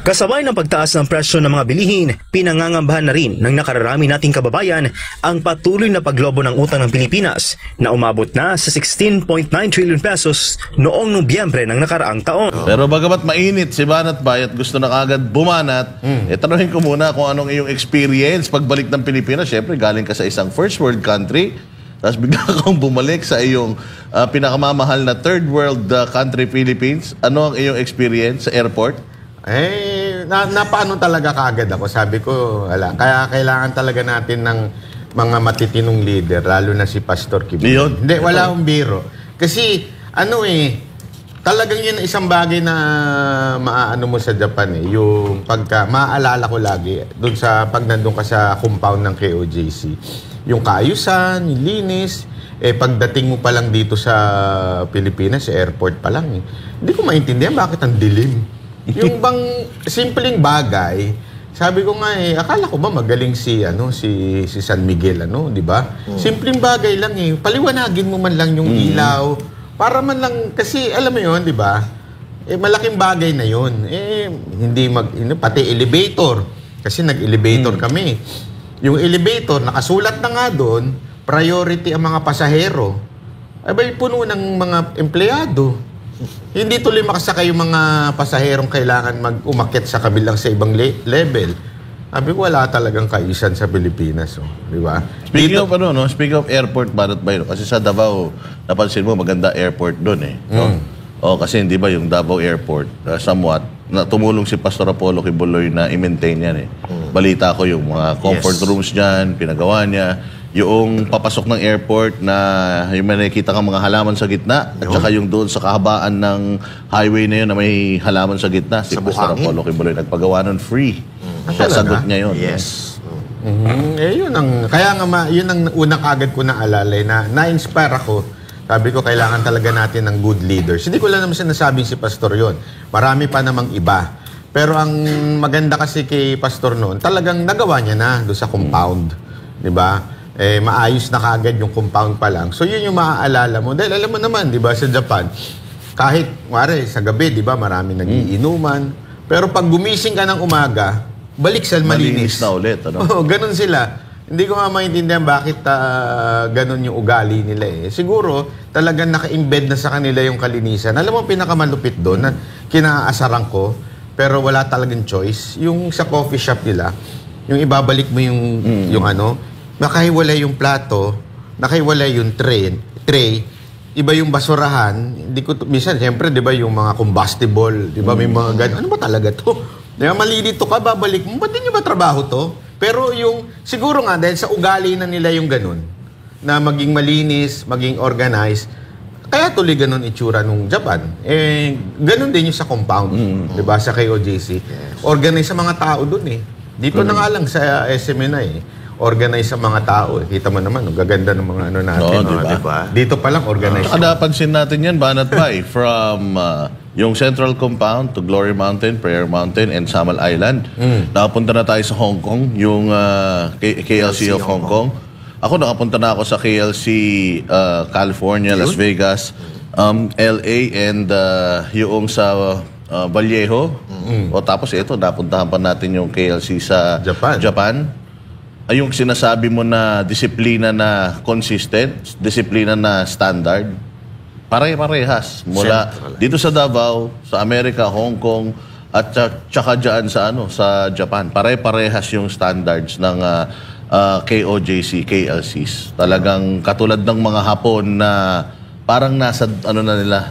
Kasabay ng pagtaas ng presyo ng mga bilihin, pinangangambahan na rin ng nakararami nating kababayan ang patuloy na paglobo ng utang ng Pilipinas na umabot na sa 16.9 trillion pesos noong Nobyembre ng nakaraang taon. Pero bagamat mainit si Banat Bay at gusto na kagad bumanat, tanungin ko muna kung anong iyong experience pagbalik ng Pilipinas. Siyempre, galing ka sa isang first world country, tapos bigla kang bumalik sa iyong pinakamamahal na third world country, Philippines. Ano ang iyong experience sa airport? Napaano talaga kaagad ako. Sabi ko, kaya kailangan talaga natin ng mga matitinong leader, lalo na si Pastor Kibuloy. Hindi, wala akong biro. Kasi, talagang yun isang bagay na maaano mo sa Japan yung maaalala ko lagi, dun sa, pag nandun ka sa compound ng KOJC, yung kaayusan, yung linis, pagdating mo pa lang dito sa Pilipinas, sa airport pa lang, hindi ko maintindihan bakit ang dilim. Yung bang simpleng bagay, sabi ko nga akala ko ba magaling si San Miguel, di ba? Simpleng bagay lang paliwanagin mo man lang yung ilaw, para man lang, kasi alam mo yun, di ba? Malaking bagay na yun. Pati elevator, kasi nag-elevator kami. Yung elevator, nakasulat na nga doon, priority ang mga pasahero. Abay, puno ng mga empleyado. Hindi tuloy makasakay yung mga pasaherong kailangan mag-umakyat sa kabilang sa ibang level. Sabi ko, wala talagang kaisan sa Pilipinas. Di ba? Speaking of airport, Banat Bay, kasi sa Davao, napansin mo, maganda airport doon kasi hindi ba yung Davao Airport, somewhat, tumulong si Pastor Apollo Kibuloy na i-maintain yan Balita ko yung mga comfort rooms dyan, pinagawa niya. Yung papasok ng airport na yung may nakikita kang mga halaman sa gitna at saka yung doon sa kahabaan ng highway na yun na may halaman sa gitna, si Pastor Apollo Kibuloy nagpagawa nun free. Sagot niya yun. Yes. Kaya nga yun ang unang agad ko na alalay na na-inspire ako. Sabi ko, kailangan talaga natin ng good leaders. Hindi ko lang naman sinasabing si Pastor yon. Marami pa namang iba. Pero ang maganda kasi kay Pastor noon, talagang nagawa niya na doon sa compound. Di ba? Maayos na kaagad yung compound pa lang. So, yun yung maaalala mo. Dahil alam mo naman, di ba, sa Japan, kahit, sa gabi, di ba, marami nagiinuman. Pero pag gumising ka ng umaga, balik sa malinis. Malinis na ulit, Ganun sila. Hindi ko nga maintindihan bakit ganun yung ugali nila Siguro, talagang naka-embed na sa kanila yung kalinisan. Alam mo, pinakamalupit doon, na kinaasaran ko, pero wala talagang choice. Yung sa coffee shop nila, yung ibabalik mo yung nakahiwalay yung plato, nakahiwalay yung tray, iba yung basurahan, minsan, siyempre, di ba, yung mga combustible, di ba, may mga gano'n, ano ba talaga to? Di ba, malilito ka, babalik mo, ba't din nyo ba trabaho to? Pero siguro nga, dahil sa ugali na nila yung gano'n, na maging malinis, maging organized, kaya tuloy gano'n itsura nung Japan. Gano'n din yung sa compound, di ba, sa KOJC. Organized sa mga tao dun Dito na nga lang sa SMNI organize sa mga tao. Kita mo naman, gaganda ng mga natin. Diba? Dito pa lang, organize. Napansin natin yan, Banat Bay, from yung Central Compound to Glory Mountain, Prayer Mountain, and Samal Island. Nakapunta na tayo sa Hong Kong, yung KLC of Hong Kong. Ako, nakapunta na ako sa KLC California, Las Vegas, LA, and yung sa Vallejo. Tapos ito, napuntahan pa natin yung KLC sa Japan. Ay yung sinasabi mo na disiplina na consistent, disiplina na standard, pare-parehas. Mula dito sa Davao, sa Amerika, Hong Kong, at tsaka dyan sa Japan. Pare-parehas yung standards ng KOJC, KLCs. Talagang katulad ng mga Hapon na parang nasa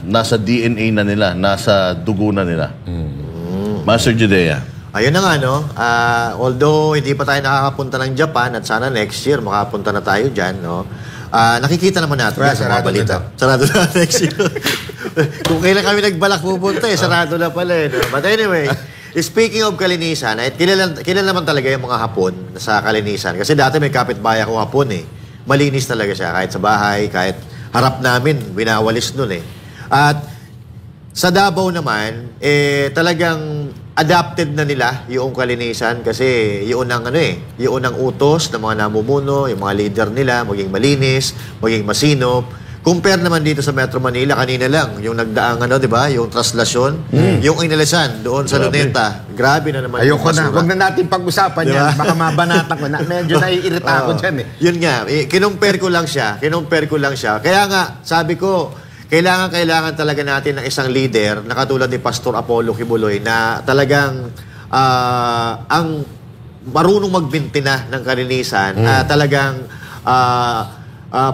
nasa DNA na nila, nasa dugo na nila. Master Judea. Ayun na nga, although hindi pa tayo nakakapunta ng Japan at sana next year makapunta na tayo dyan, nakikita naman natin sa mga balita. Sarado na next year. Kung kailan kami nagbalak pupunta, sarado na pala. But anyway, speaking of kalinisan, kilala naman talaga yung mga Hapon sa kalinisan. Kasi dati may kapitbahay akong Hapon Malinis talaga siya. Kahit sa bahay, kahit harap namin, binawalis nun At sa Davao naman, talagang adapted na nila yung kalinisan kasi yun ang yun ang utos ng mga namumuno, yung mga leader nila, maging malinis, maging masinop. Compare naman dito sa Metro Manila, kanina lang, yung nagdaang di ba? Yung traslasyon, yung inalisan doon sa Luneta. Grabe na naman. Ayoko na. Huwag na natin pag-usapan yan. Baka mabanatan ko na. Medyo naiirita ako dyan Yun nga, kinumpare ko lang siya. Kaya nga, sabi ko, kailangan talaga natin ng isang leader na katulad ni Pastor Apollo Kibuloy na talagang ang marunong magbintina ng kalinisan, talagang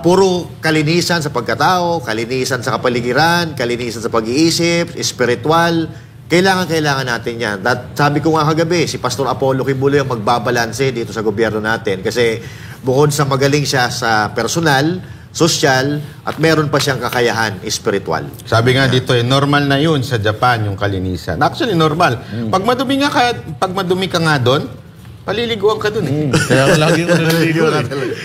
puro kalinisan sa pagkatao, kalinisan sa kapaligiran, kalinisan sa pag-iisip, spiritual. Kailangan natin yan. At sabi ko nga kagabi, si Pastor Apollo Kibuloy ang magbabalanse dito sa gobyerno natin. Kasi bukod sa magaling siya sa personal, sosyal, at meron pa siyang kakayahan, spiritual. Sabi nga dito, normal na yun sa Japan, yung kalinisan. Actually, normal. Pag madumi ka nga doon, paliliguan ka dun Kaya lagi ko naliligo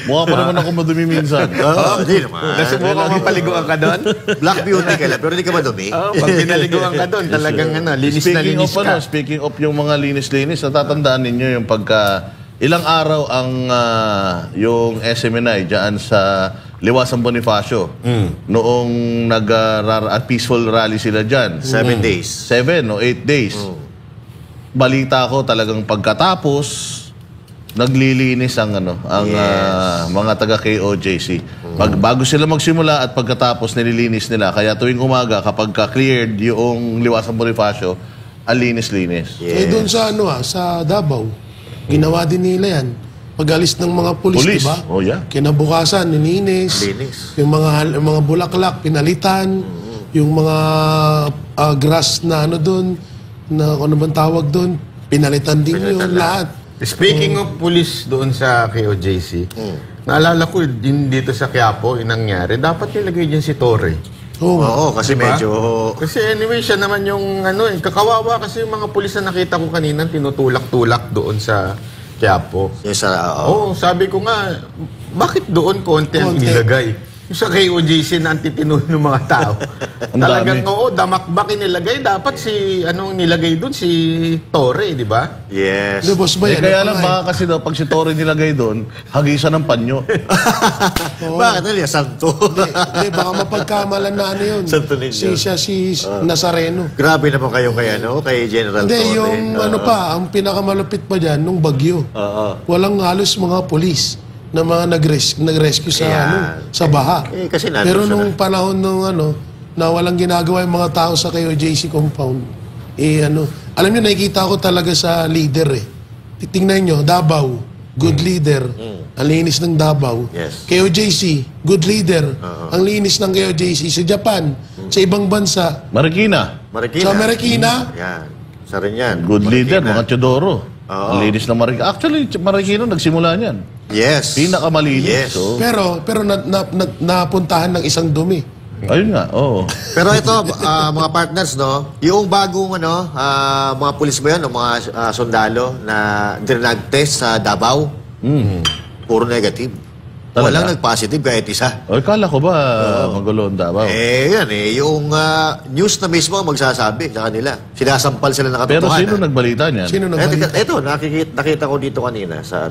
Mukha pa naman ako madumi minsan. Hindi naman. Kasi mukha mo paliguan ka doon. Black beauty ka lang, pero hindi ka madumi. Pag pinaliguan ka doon, talagang linis na linis ka. Speaking of yung mga linis-linis, natatandaan ninyo yung pagka ilang araw ang yung SMNI dyan sa Liwasang Bonifacio noong peaceful rally sila dyan. 7 days. 7 o 8 days. Balita ko talagang pagkatapos naglilinis ang mga taga KOJC. Bago sila magsimula at pagkatapos nililinis nila. Kaya tuwing umaga kapag cleared yung Liwasang Bonifacio, ang linis-linis. Eh doon sa sa Davao, ginawa din nila yan. Pag-alis ng mga pulis, di ba? Oh, yeah. Kinabukasan, nilinis. Yung mga bulaklak, pinalitan. Yung mga grass na doon, na ano bang tawag doon, pinalitan din yun lahat. Speaking of police doon sa KOJC, naalala ko din dito sa Quiapo, yung nangyari, dapat nilagay dyan si Torre. Oo, kasi diba? medyo... Kasi anyway, siya naman yung kakawawa kasi yung mga pulis na nakita ko kanina, tinutulak-tulak doon sa Quiapo. Yes, sabi ko nga, bakit doon konti ang ilagay? Yung sa KOJC na antitinulo ng mga tao. Talagang damakbak inilagay. Dapat nilagay doon si Torre, di ba? Yes. Boss ba yan? Kaya lang baka kasi daw, pag si Torre nilagay doon, hagisan ng panyo. Bakit nila? Santo. Hindi, baka mapagkamalan na yun. Santo ninyo. Si Nazareno. Grabe naman kayo kay General Torre. Hindi, yung ang pinakamalupit pa dyan, nung bagyo. Walang halos mga polis na mga nag-rescue sa baha. Kasi pero nung panahon na walang ginagawa yung mga tao sa KOJC compound, alam niyo, nakikita ko talaga sa leader Tingnan nyo, Davao, good leader. Ang linis ng Davao. Yes. KOJC, good leader. Ang linis ng KOJC. Sa Japan, sa ibang bansa. Marikina. Sa Marikina. Yan. Sa rin yan. Good leader, mga Teodoro. Ang linis ng Marikina. Actually, Marikina nagsimula niyan. Yes. Pinakamalinis. Yes. So. Pero napuntahan ng isang dumi. Ayun nga, Pero ito, mga partners, yung bagong mga pulis ba yan, mga sundalo na nag-test sa Davao, puro negative. Talaga? Walang nag-positive kahit isa. Kala ko ba magulo ang Davao? Yan yung news na mismo ang magsasabi sa kanila. Sinasampal sila ng katotohanan. Pero sino nagbalita niyan? Sino nagbalita? Ito, nakita ko dito kanina sa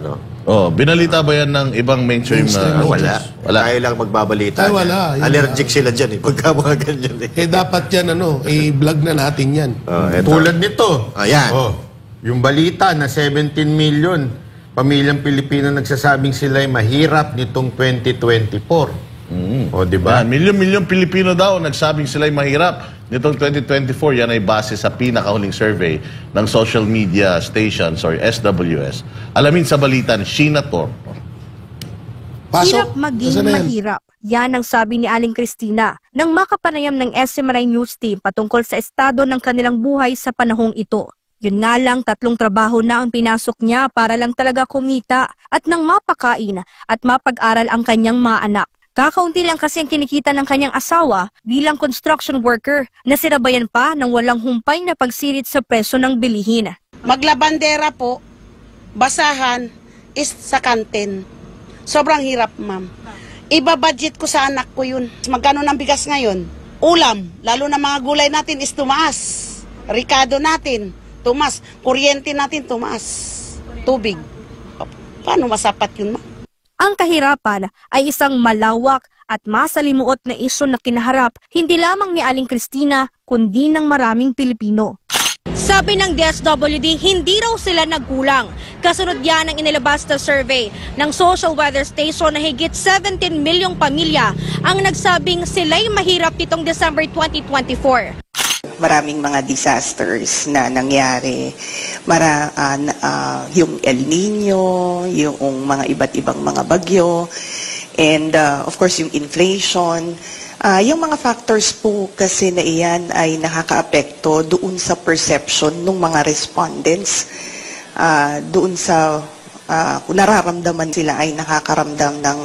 binalita ba yan ng ibang mainstream na... Wala. Tayo lang magbabalita. Ay, wala. Allergic sila dyan pagka mga ganyan dapat yan i-vlog na natin yan. Tulad nito. Ayan. Yung balita na 17 million pamilyang Pilipino nagsasabing sila'y mahirap nitong 2024. Di ba? Milyon-milyon Pilipino daw nagsabing sila'y mahirap nitong 2024. Yan ay base sa pinakahuling survey ng social media stations or SWS. Alamin sa balita ni Sheena Torpo. Hirap maging mahirap. Yan ang sabi ni Aling Cristina nang makapanayam ng SMNI News Team patungkol sa estado ng kanilang buhay sa panahong ito. Yun nga lang, 3 trabaho na ang pinasok niya para lang talaga kumita at nang mapakain at mapag-aral ang kanyang mga anak. Kakaunti lang kasi ang kinikita ng kanyang asawa bilang construction worker na sirabayan pa ng walang humpay na pagsirit sa presyo ng bilihin. Maglabandera po, basahan, is sa kantin. Sobrang hirap, ma'am. Iba-budget ko sa anak ko yun. Magkano ng bigas ngayon? Ulam, lalo na mga gulay natin is tumaas. Ricado natin, tumaas. Kuryente natin, tumaas. Tubig. Paano masapat yun, ma'am? Ang kahirapan ay isang malawak at masalimuot na isyu na kinaharap hindi lamang ni Aling Cristina kundi ng maraming Pilipino. Sabi ng DSWD, hindi raw sila nagkulang. Kasunod yan ang inilabas na survey ng Social Weather Station na higit 17 milyong pamilya ang nagsabing sila'y mahirap nitong December 2024. Maraming mga disasters na nangyari, yung El Nino, yung mga iba't ibang mga bagyo, and of course yung inflation. Yung mga factors po kasi na iyan ay nakakaapekto doon sa perception ng mga respondents, doon sa kung nararamdaman sila ay nakakaramdam ng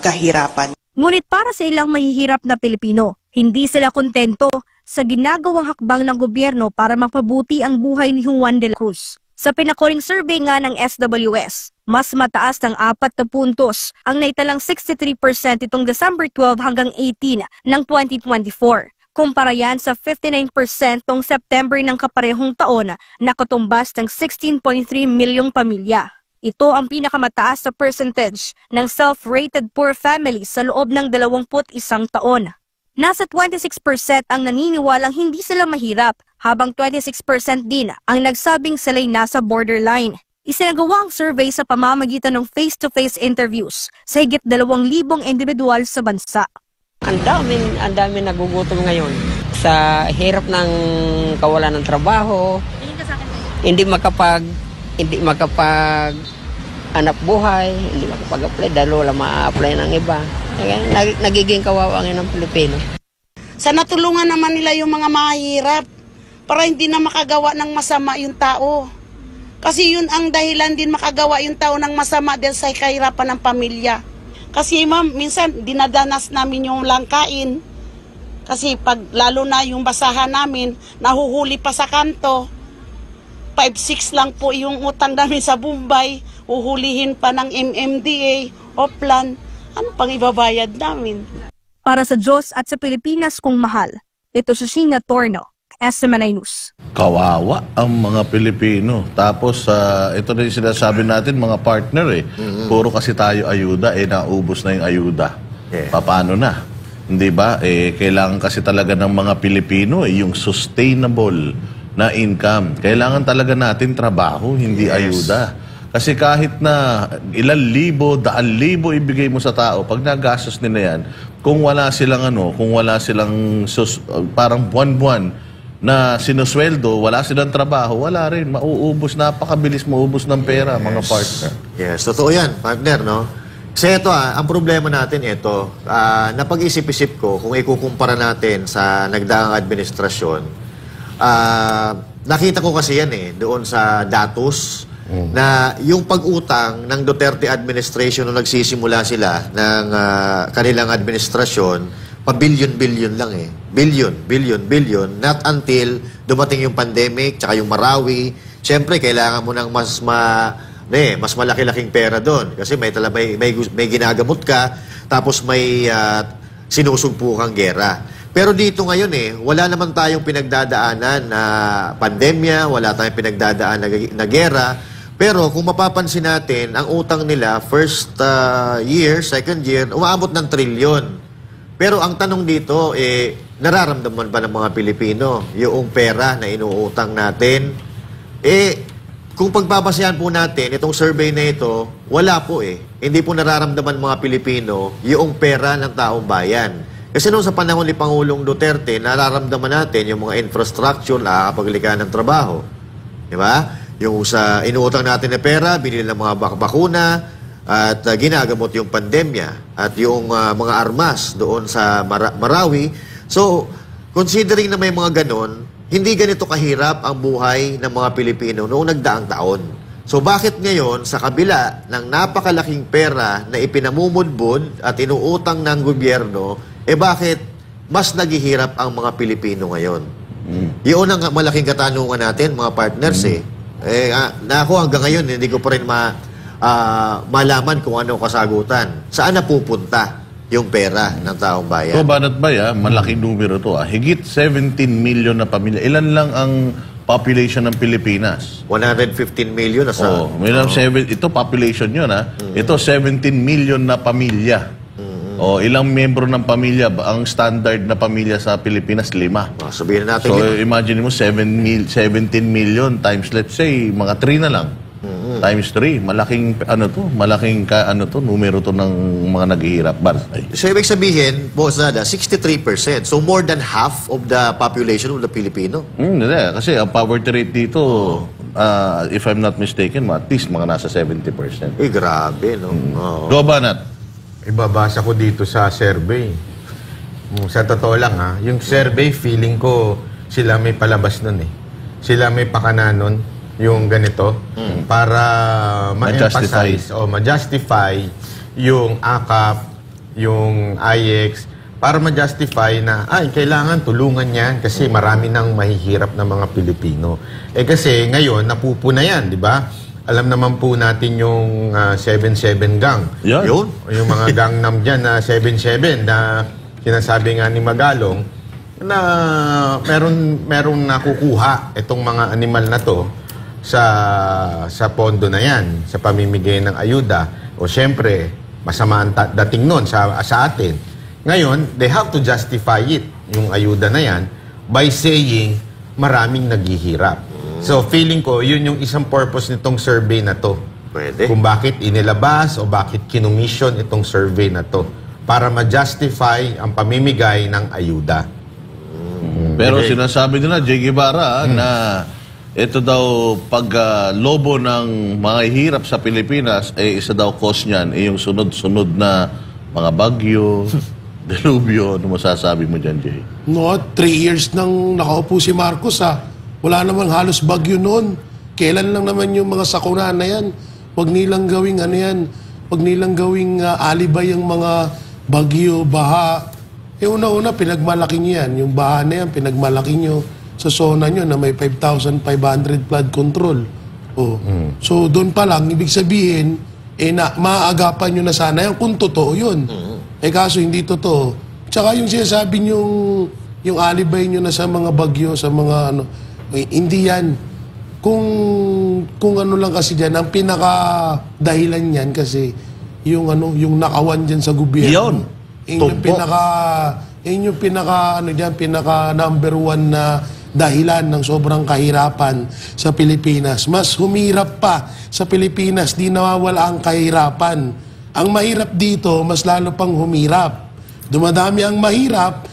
kahirapan. Ngunit para sa ilang mahihirap na Pilipino, hindi sila kontento sa ginagawang hakbang ng gobyerno para mapabuti ang buhay ni Juan de la Cruz. Sa pinakuling survey nga ng SWS, mas mataas ng 4 na puntos ang naitalang 63% itong December 12 hanggang 18 ng 2024. Kumpara yan sa 59% tong September ng kaparehong taon na katumbas ng 16.3 milyong pamilya. Ito ang pinakamataas na percentage ng self-rated poor families sa loob ng 21 taon. Nasa 26% ang naniniwalang hindi sila mahirap, habang 26% din ang nagsabing sila'y nasa borderline. Isinagawa ang survey sa pamamagitan ng face-to-face interviews sa higit 2,000 individual sa bansa. Ang dami nagugutom ngayon sa hirap ng kawalan ng trabaho, hindi makapag hanap buhay, hindi makapag-apply dahil wala ma-apply ng iba. Nagiging kawawa ngayon ng Pilipino. Sana tulungan naman nila yung mga mahirap para hindi na makagawa ng masama yung tao. Kasi yun ang dahilan din makagawa yung tao ng masama dahil sa kahirapan ng pamilya. Kasi ma'am, minsan dinadanas namin yung langkain. Kasi pag lalo na yung basahan namin, nahuhuli pa sa kanto. 5-6 lang po yung utang namin sa Bombay. Uhulihin pa ng MMDA, Oplan. Ano pang ibabayad namin? Para sa Diyos at sa Pilipinas kung mahal, ito si Sheena Torno, SMNI News. Kawawa ang mga Pilipino. Tapos, ito na yung sinasabi natin, mga partner Puro kasi tayo ayuda, naubos na yung ayuda. Paano na? Hindi ba? Kailangan kasi talaga ng mga Pilipino yung sustainable na income. Kailangan talaga natin trabaho, hindi ayuda. Kasi kahit na ilang libo, 1,000 ibigay mo sa tao, pag nagastos nila yan, kung wala silang parang buwan-buwan na sinusweldo, wala silang trabaho, wala rin. Mauubos, napakabilis maubos ng pera, mga partner. Yes, totoo yan, partner, no? Kasi ito, ang problema natin ito, napag-isip-isip ko, kung ikukumpara natin sa nagdaang administrasyon, nakita ko kasi yan doon sa datos, na yung pag-utang ng Duterte administration nung nagsisimula sila ng kanilang administrasyon, pa-billion-billion lang billion. Not until dumating yung pandemic, tsaka yung Marawi. Siyempre, kailangan mo ng mas malaki-laking pera doon. Kasi may ginagamot ka, tapos may sinusugpo kang gera. Pero dito ngayon wala naman tayong pinagdadaanan na pandemya, wala tayong pinagdadaan na gera. Pero kung mapapansin natin, ang utang nila, first year, second year, umaabot ng trilyon. Pero ang tanong dito, nararamdaman ba ng mga Pilipino yung pera na inuutang natin? Kung pagbabasehan po natin, itong survey na ito, wala po Hindi po nararamdaman mga Pilipino yung pera ng taong bayan. Kasi noong sa panahon ni Pangulong Duterte, nararamdaman natin yung mga infrastructure, nakakapaglikha ng trabaho. Di ba? Yung sa inuutang natin na pera, binili ng mga bakuna at ginagamot yung pandemya at yung mga armas doon sa Marawi. So, considering na may mga ganon, hindi ganito kahirap ang buhay ng mga Pilipino noong nagdaang taon. So, bakit ngayon, sa kabila ng napakalaking pera na ipinamumudbud at inuutang ng gobyerno, bakit mas naghihirap ang mga Pilipino ngayon? Yun ang malaking katanungan natin, mga partners ako hanggang ngayon, hindi ko pa rin malaman kung ano kasagutan. Saan napupunta yung pera ng taong bayan? So, Banat Bay, malaking numero to. Higit 17 million na pamilya. Ilan lang ang population ng Pilipinas? 115 million na sa... Ito population yun, Ito 17 million na pamilya. O ilang miyembro ng pamilya, ang standard na pamilya sa Pilipinas, 5. Sabihin na natin So yun. imagine mo 17 million times let's say mga 3 na lang. Times 3, malaking numero to ng mga naghihirap. So ibig sabihin, Boss Nada, 63%. So more than half of the population of the Filipino. Hindi, kasi ang poverty rate dito, if I'm not mistaken, at least mga nasa 70%. Grabe, no? Go, Banat. Ibabasa ko dito sa survey. Sa totoo lang yung survey, feeling ko sila may palabas nun eh. Sila may pakana nun, yung ganito, para ma-emphasize o ma-justify yung AKAP, yung IX, para ma-justify na, kailangan tulungan yan kasi marami nang mahihirap na mga Pilipino. Kasi ngayon, napupuna yan, di ba? Alam naman po natin yung 7-7 gang. Yun. Yung mga gangnam dyan na 7-7 na sinasabi nga ni Magalong na merong nakukuha itong mga animal na to sa pondo na yan, sa pamimigay ng ayuda. O syempre, masama ang dating nun sa atin. Ngayon, they have to justify it, yung ayuda na yan, by saying maraming naghihirap. So, feeling ko, yun yung isang purpose nitong survey na to. Pwede. Kung bakit inilabas o bakit kinumission itong survey na to. Para ma-justify ang pamimigay ng ayuda. Pero sinasabi nila, Jay Guevara, na ito daw, pag lobo ng mga hirap sa Pilipinas, isa daw cause niyan, yung sunod-sunod na mga bagyo, delubyo. Ano masasabi mo dyan, Jay? No, 3 years nang nakaupo si Marcos Wala namang halos bagyo noon. Kailan lang naman yung mga sakuna na yan? Huwag nilang gawing huwag nilang gawing alibay ang mga bagyo, baha. Una-una, pinagmalaki nyo yan. Yung baha na yan, pinagmalaki nyo sa zona nyo na may 5,500 flood control. So, doon pa lang, ibig sabihin, maaagapan nyo na sana yan kung totoo yun. Kaso hindi totoo. Tsaka yung sinasabi nyo, yung alibay nyo na sa mga bagyo, sa mga hindi yan. Kung ano lang kasi dyan, ang pinaka-dahilan yan kasi yung nakawan dyan sa gobyerno. Yun yung pinaka number 1 na dahilan ng sobrang kahirapan sa Pilipinas. Mas humirap pa sa Pilipinas, di nawawala ang kahirapan. Ang mahirap dito, mas lalo pang humirap. Dumadami ang mahirap,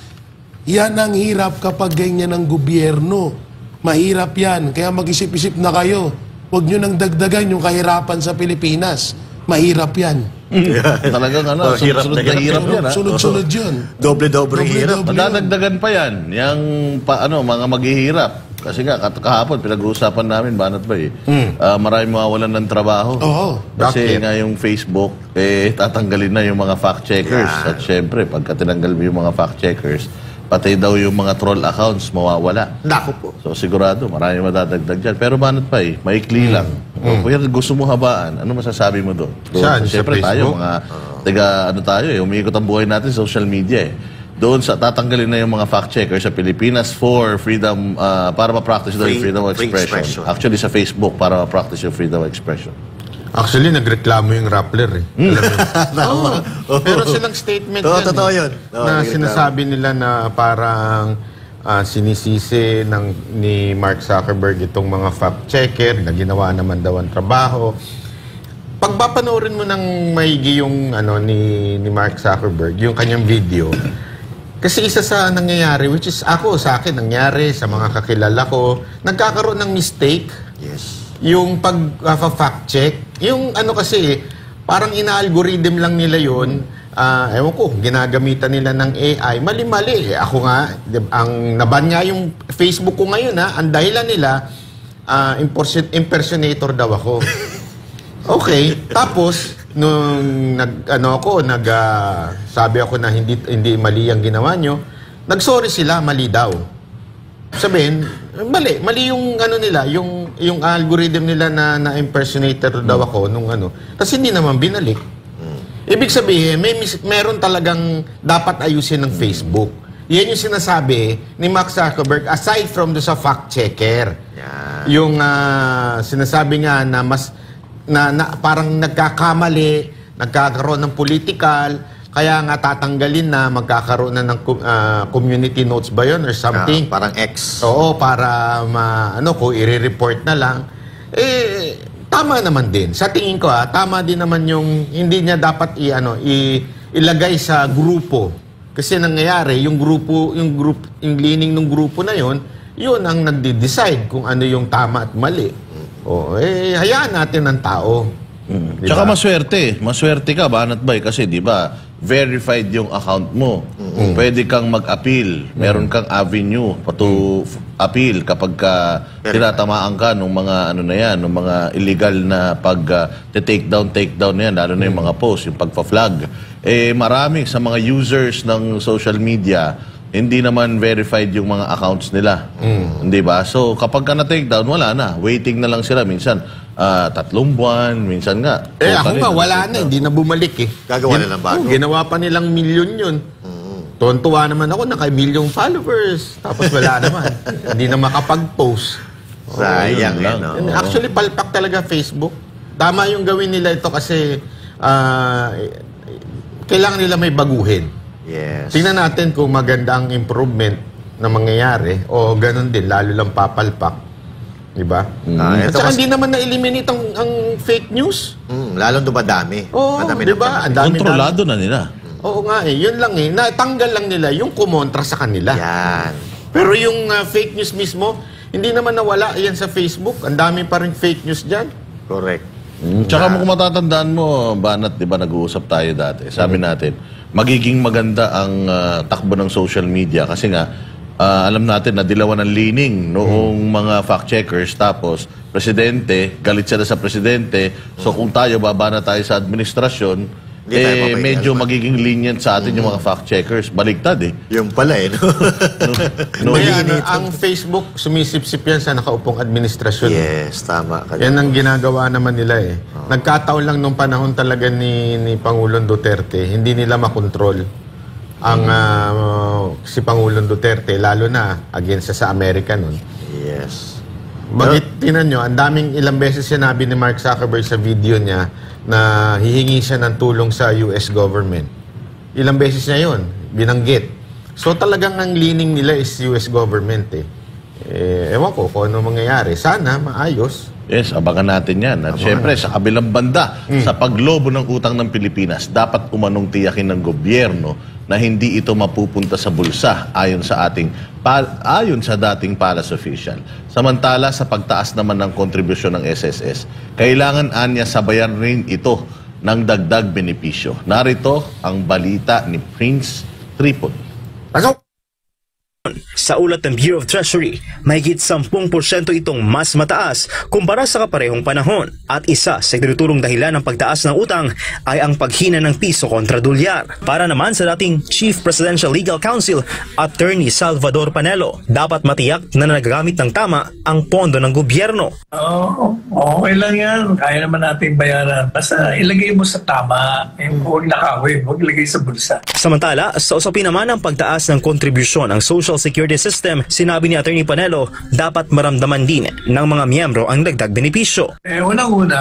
yan ang hirap kapag ganyan ang gobyerno. Mahirap yan, kaya mag-isip-isip na kayo. Huwag nyo nang dagdagan yung kahirapan sa Pilipinas. Mahirap yan. Talagang sunod-sunod na hirap yan. Sunod-sunod yun. Doble-doble hirap. Madadagdagan pa yan. Yung mga maghihirap. Kasi nga, kahapon, pinag-uusapan namin, Banat ba maraming mawawalan ng trabaho. Kasi nga yung Facebook, tatanggalin na yung mga fact-checkers. At syempre, pagka tinanggal mo yung mga fact-checkers, pati daw yung mga troll accounts mawawala. Naku po. So sigurado, marami madadagdag dyan. Pero Banat pa maikli lang. Kung gusto mo habaan, ano masasabi mo doon? Saan? Siyempre Sa tayo, Facebook? tayo umiikot ang buhay natin sa social media Doon tatanggalin na yung mga fact-checkers sa Pilipinas for freedom, para ma-practice daw yung freedom of expression. Actually sa Facebook, para ma-practice yung freedom of expression. Actually, nagreklamo yung Rappler Pero silang statement totoo yun. Na sinasabi nila na parang sinisisi ni Mark Zuckerberg itong mga fact-checker na ginawa naman daw ang trabaho. Pag papanoorin mo ng maigi yung ni Mark Zuckerberg, yung kanyang video, kasi isa sa nangyayari, which is sa akin nangyari, sa mga kakilala ko, nagkakaroon ng mistake. Yes. Yung pag-fact check, yung kasi, parang ina-algorithm lang nila yun. Ewan ko, ginagamitan nila ng AI. Mali-mali. Ako nga, ang naban nga yung Facebook ko ngayon, ang dahilan nila, impersonator daw ako. Okay. Tapos, nung sabi ako na hindi mali ang ginawa nyo, nag-sorry sila, mali daw. Sabihin, mali yung nila, yung algorithm nila na impersonator daw ako nung Kasi hindi naman binalik. Ibig sabihin, meron talagang dapat ayusin ng Facebook. Yan yung sinasabi ni Mark Zuckerberg aside from sa fact checker. Yung sinasabi nga na parang nagkakamali, nagkakaroon ng political, kaya nga tatanggalin na, magkakaroon na ng community notes ba yun or something. Parang X. Oo, para kung i-report na lang. Tama naman din. Sa tingin ko tama din naman yung hindi niya dapat ilagay sa grupo. Kasi nangyayari, yung leaning ng grupo na yun ang nagde-decide kung ano yung tama at mali. Hayaan natin ang tao. Diba? Tsaka maswerte ka, Banat Bay, kasi di ba verified yung account mo. Pwede kang mag-appeal. Meron kang avenue to appeal kapag tinatamaan ka ng mga ng mga illegal na take down na yan, lalo na yung mga post, yung pagpa-flag. Marami sa mga users ng social media, hindi naman verified yung mga accounts nila. Di ba? So kapag na-take down, wala na. Waiting na lang sila. Minsan 3 buwan, minsan nga. Ako nga, wala na. Hindi na bumalik Gagawa na ng bago. Ginawa pa nilang milyon yun. Tuwan-tuwa naman ako, naka-milyong followers. Tapos wala naman. Hindi na makapag-post. Sayang yan. Actually, palpak talaga Facebook. Tama yung gawin nila ito kasi kailangan nila may baguhin. Yes. Tingnan natin kung maganda ang improvement na mangyayari o ganun din, lalo lang papalpak. Diba? At saka hindi naman na-eliminate ang fake news. Lalong dumadami. Diba? Kontrolado na nila. Oo nga yun lang natanggal lang nila yung kumontra sa kanila. Yan. Pero yung fake news mismo, hindi naman nawala yan sa Facebook. Ang dami pa rin fake news dyan. Correct. Tsaka kung matatandaan mo, Banat, di ba nag-uusap tayo dati? Sabi natin, magiging maganda ang takbo ng social media kasi nga, alam natin na dilawan ng lining noong mga fact-checkers, tapos presidente, galit sila sa presidente, so kung baba na tayo sa administrasyon, medyo magiging lenient sa atin yung mga fact-checkers. Baligtad Yung pala ang Facebook, sumisip-sip yan sa nakaupong administrasyon. Yes, tama. Yan ang ginagawa naman nila Nagkataon lang nung panahon talaga ni Pangulong Duterte, hindi nila makontrol ang si Pangulong Duterte, lalo na against sa Amerika nun. Yes. Tinan nyo, ang daming ilang beses sinabi ni Mark Zuckerberg sa video niya na hihingi siya ng tulong sa US government. Ilang beses niya yun, binanggit. So talagang ang leaning nila is US government ewan ko kung ano mangyayari. Sana maayos. Yes, abangan natin yan. At syempre, sa kabilang banda, sa paglobo ng utang ng Pilipinas, dapat umanong tiyakin ng gobyerno na hindi ito mapupunta sa bulsa ayon sa dating palace official. Samantala, sa pagtaas naman ng kontribusyon ng SSS, kailangan anya sabayan rin ito ng dagdag benepisyo. Narito ang balita ni Prince Tripod. Sa ulat ng Bureau of Treasury, mahigit 10% itong mas mataas kumpara sa kaparehong panahon. At isa sa tinutulong dahilan ng pagtaas ng utang ay ang paghina ng piso kontra dolyar. Para naman sa dating Chief Presidential Legal Counsel, Attorney Salvador Panelo, dapat matiyak na nagagamit ng tama ang pondo ng gobyerno. Okay lang yan. Kaya naman natin bayaran. Basta ilagay mo sa tama, huwag nakawin, huwag ilagay sa bulsa. Samantala, sa usapin naman ng pagtaas ng kontribusyon ng Social Security System, sinabi ni Attorney Panelo, dapat maramdaman din ng mga miyembro ang dagdag benepisyo. Unang-una,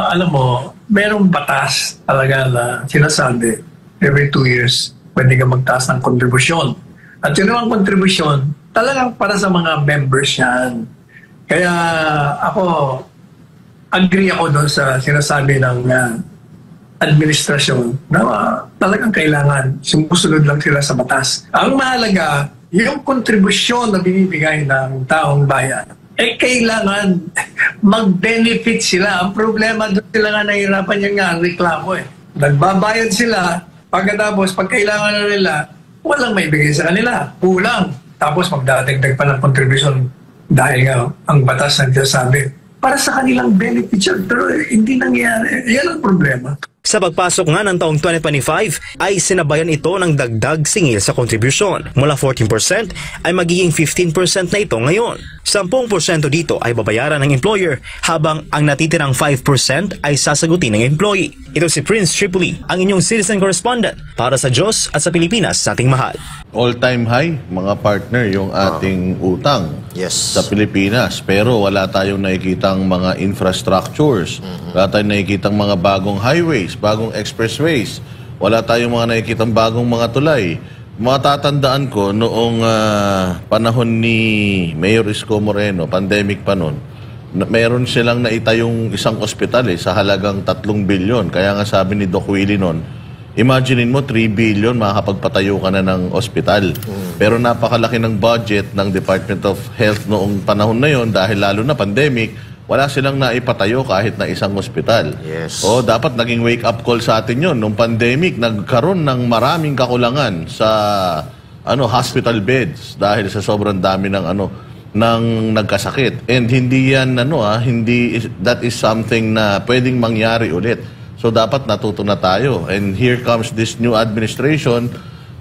alam mo, merong batas talaga na sinasabi, every 2 years, pwede ka magtaas ng kontribusyon. At yun ang kontribusyon, talagang para sa mga members yan. Kaya agree ako doon sa sinasabi ng administrasyon na talagang kailangan sumusunod lang sila sa batas. Ang mahalaga, yung kontribusyon na binibigay ng taong bayan, kailangan mag-benefit sila. Ang problema doon sila nga nahihirapan yung nga reklamo Nagbabayad sila, pagkatapos pag kailangan na nila, walang maibigay sa kanila. Kulang. Tapos magdadagdag pa ng kontribusyon dahil nga ang batas na sabi para sa kanilang benefit siya. Pero hindi nangyayari. Yan ang problema. Sa pagpasok nga ng taong 2025 ay sinabayan ito ng dagdag singil sa kontribusyon. Mula 14% ay magiging 15% na ito ngayon. 10% dito ay babayaran ng employer habang ang natitirang 5% ay sasagutin ng employee. Ito si Prince Tripoli, ang inyong citizen correspondent para sa Diyos at sa Pilipinas sa ating mahal. All-time high, mga partner, yung ating utang sa Pilipinas. Pero wala tayong nakikitang mga infrastructures. Wala tayong nakikitang mga bagong highways, bagong expressways. Wala tayong mga nakikitang bagong mga tulay. Matatandaan ko noong panahon ni Mayor Isko Moreno, pandemic pa noon, meron silang naitayong isang ospital sa halagang 3 bilyon. Kaya nga sabi ni Doc Willie noon, imaginein mo 3 billion makakapagpatayo ka na ng ospital. Pero napakalaki ng budget ng Department of Health noong panahon na yon dahil lalo na pandemic, wala silang naipatayo kahit na isang ospital. Yes. O dapat naging wake-up call sa atin yon. Nung pandemic, nagkaroon ng maraming kakulangan sa hospital beds dahil sa sobrang dami ng ng nagkasakit. And hindi yan that is something na pwedeng mangyari ulit. So dapat natuto na tayo. And here comes this new administration.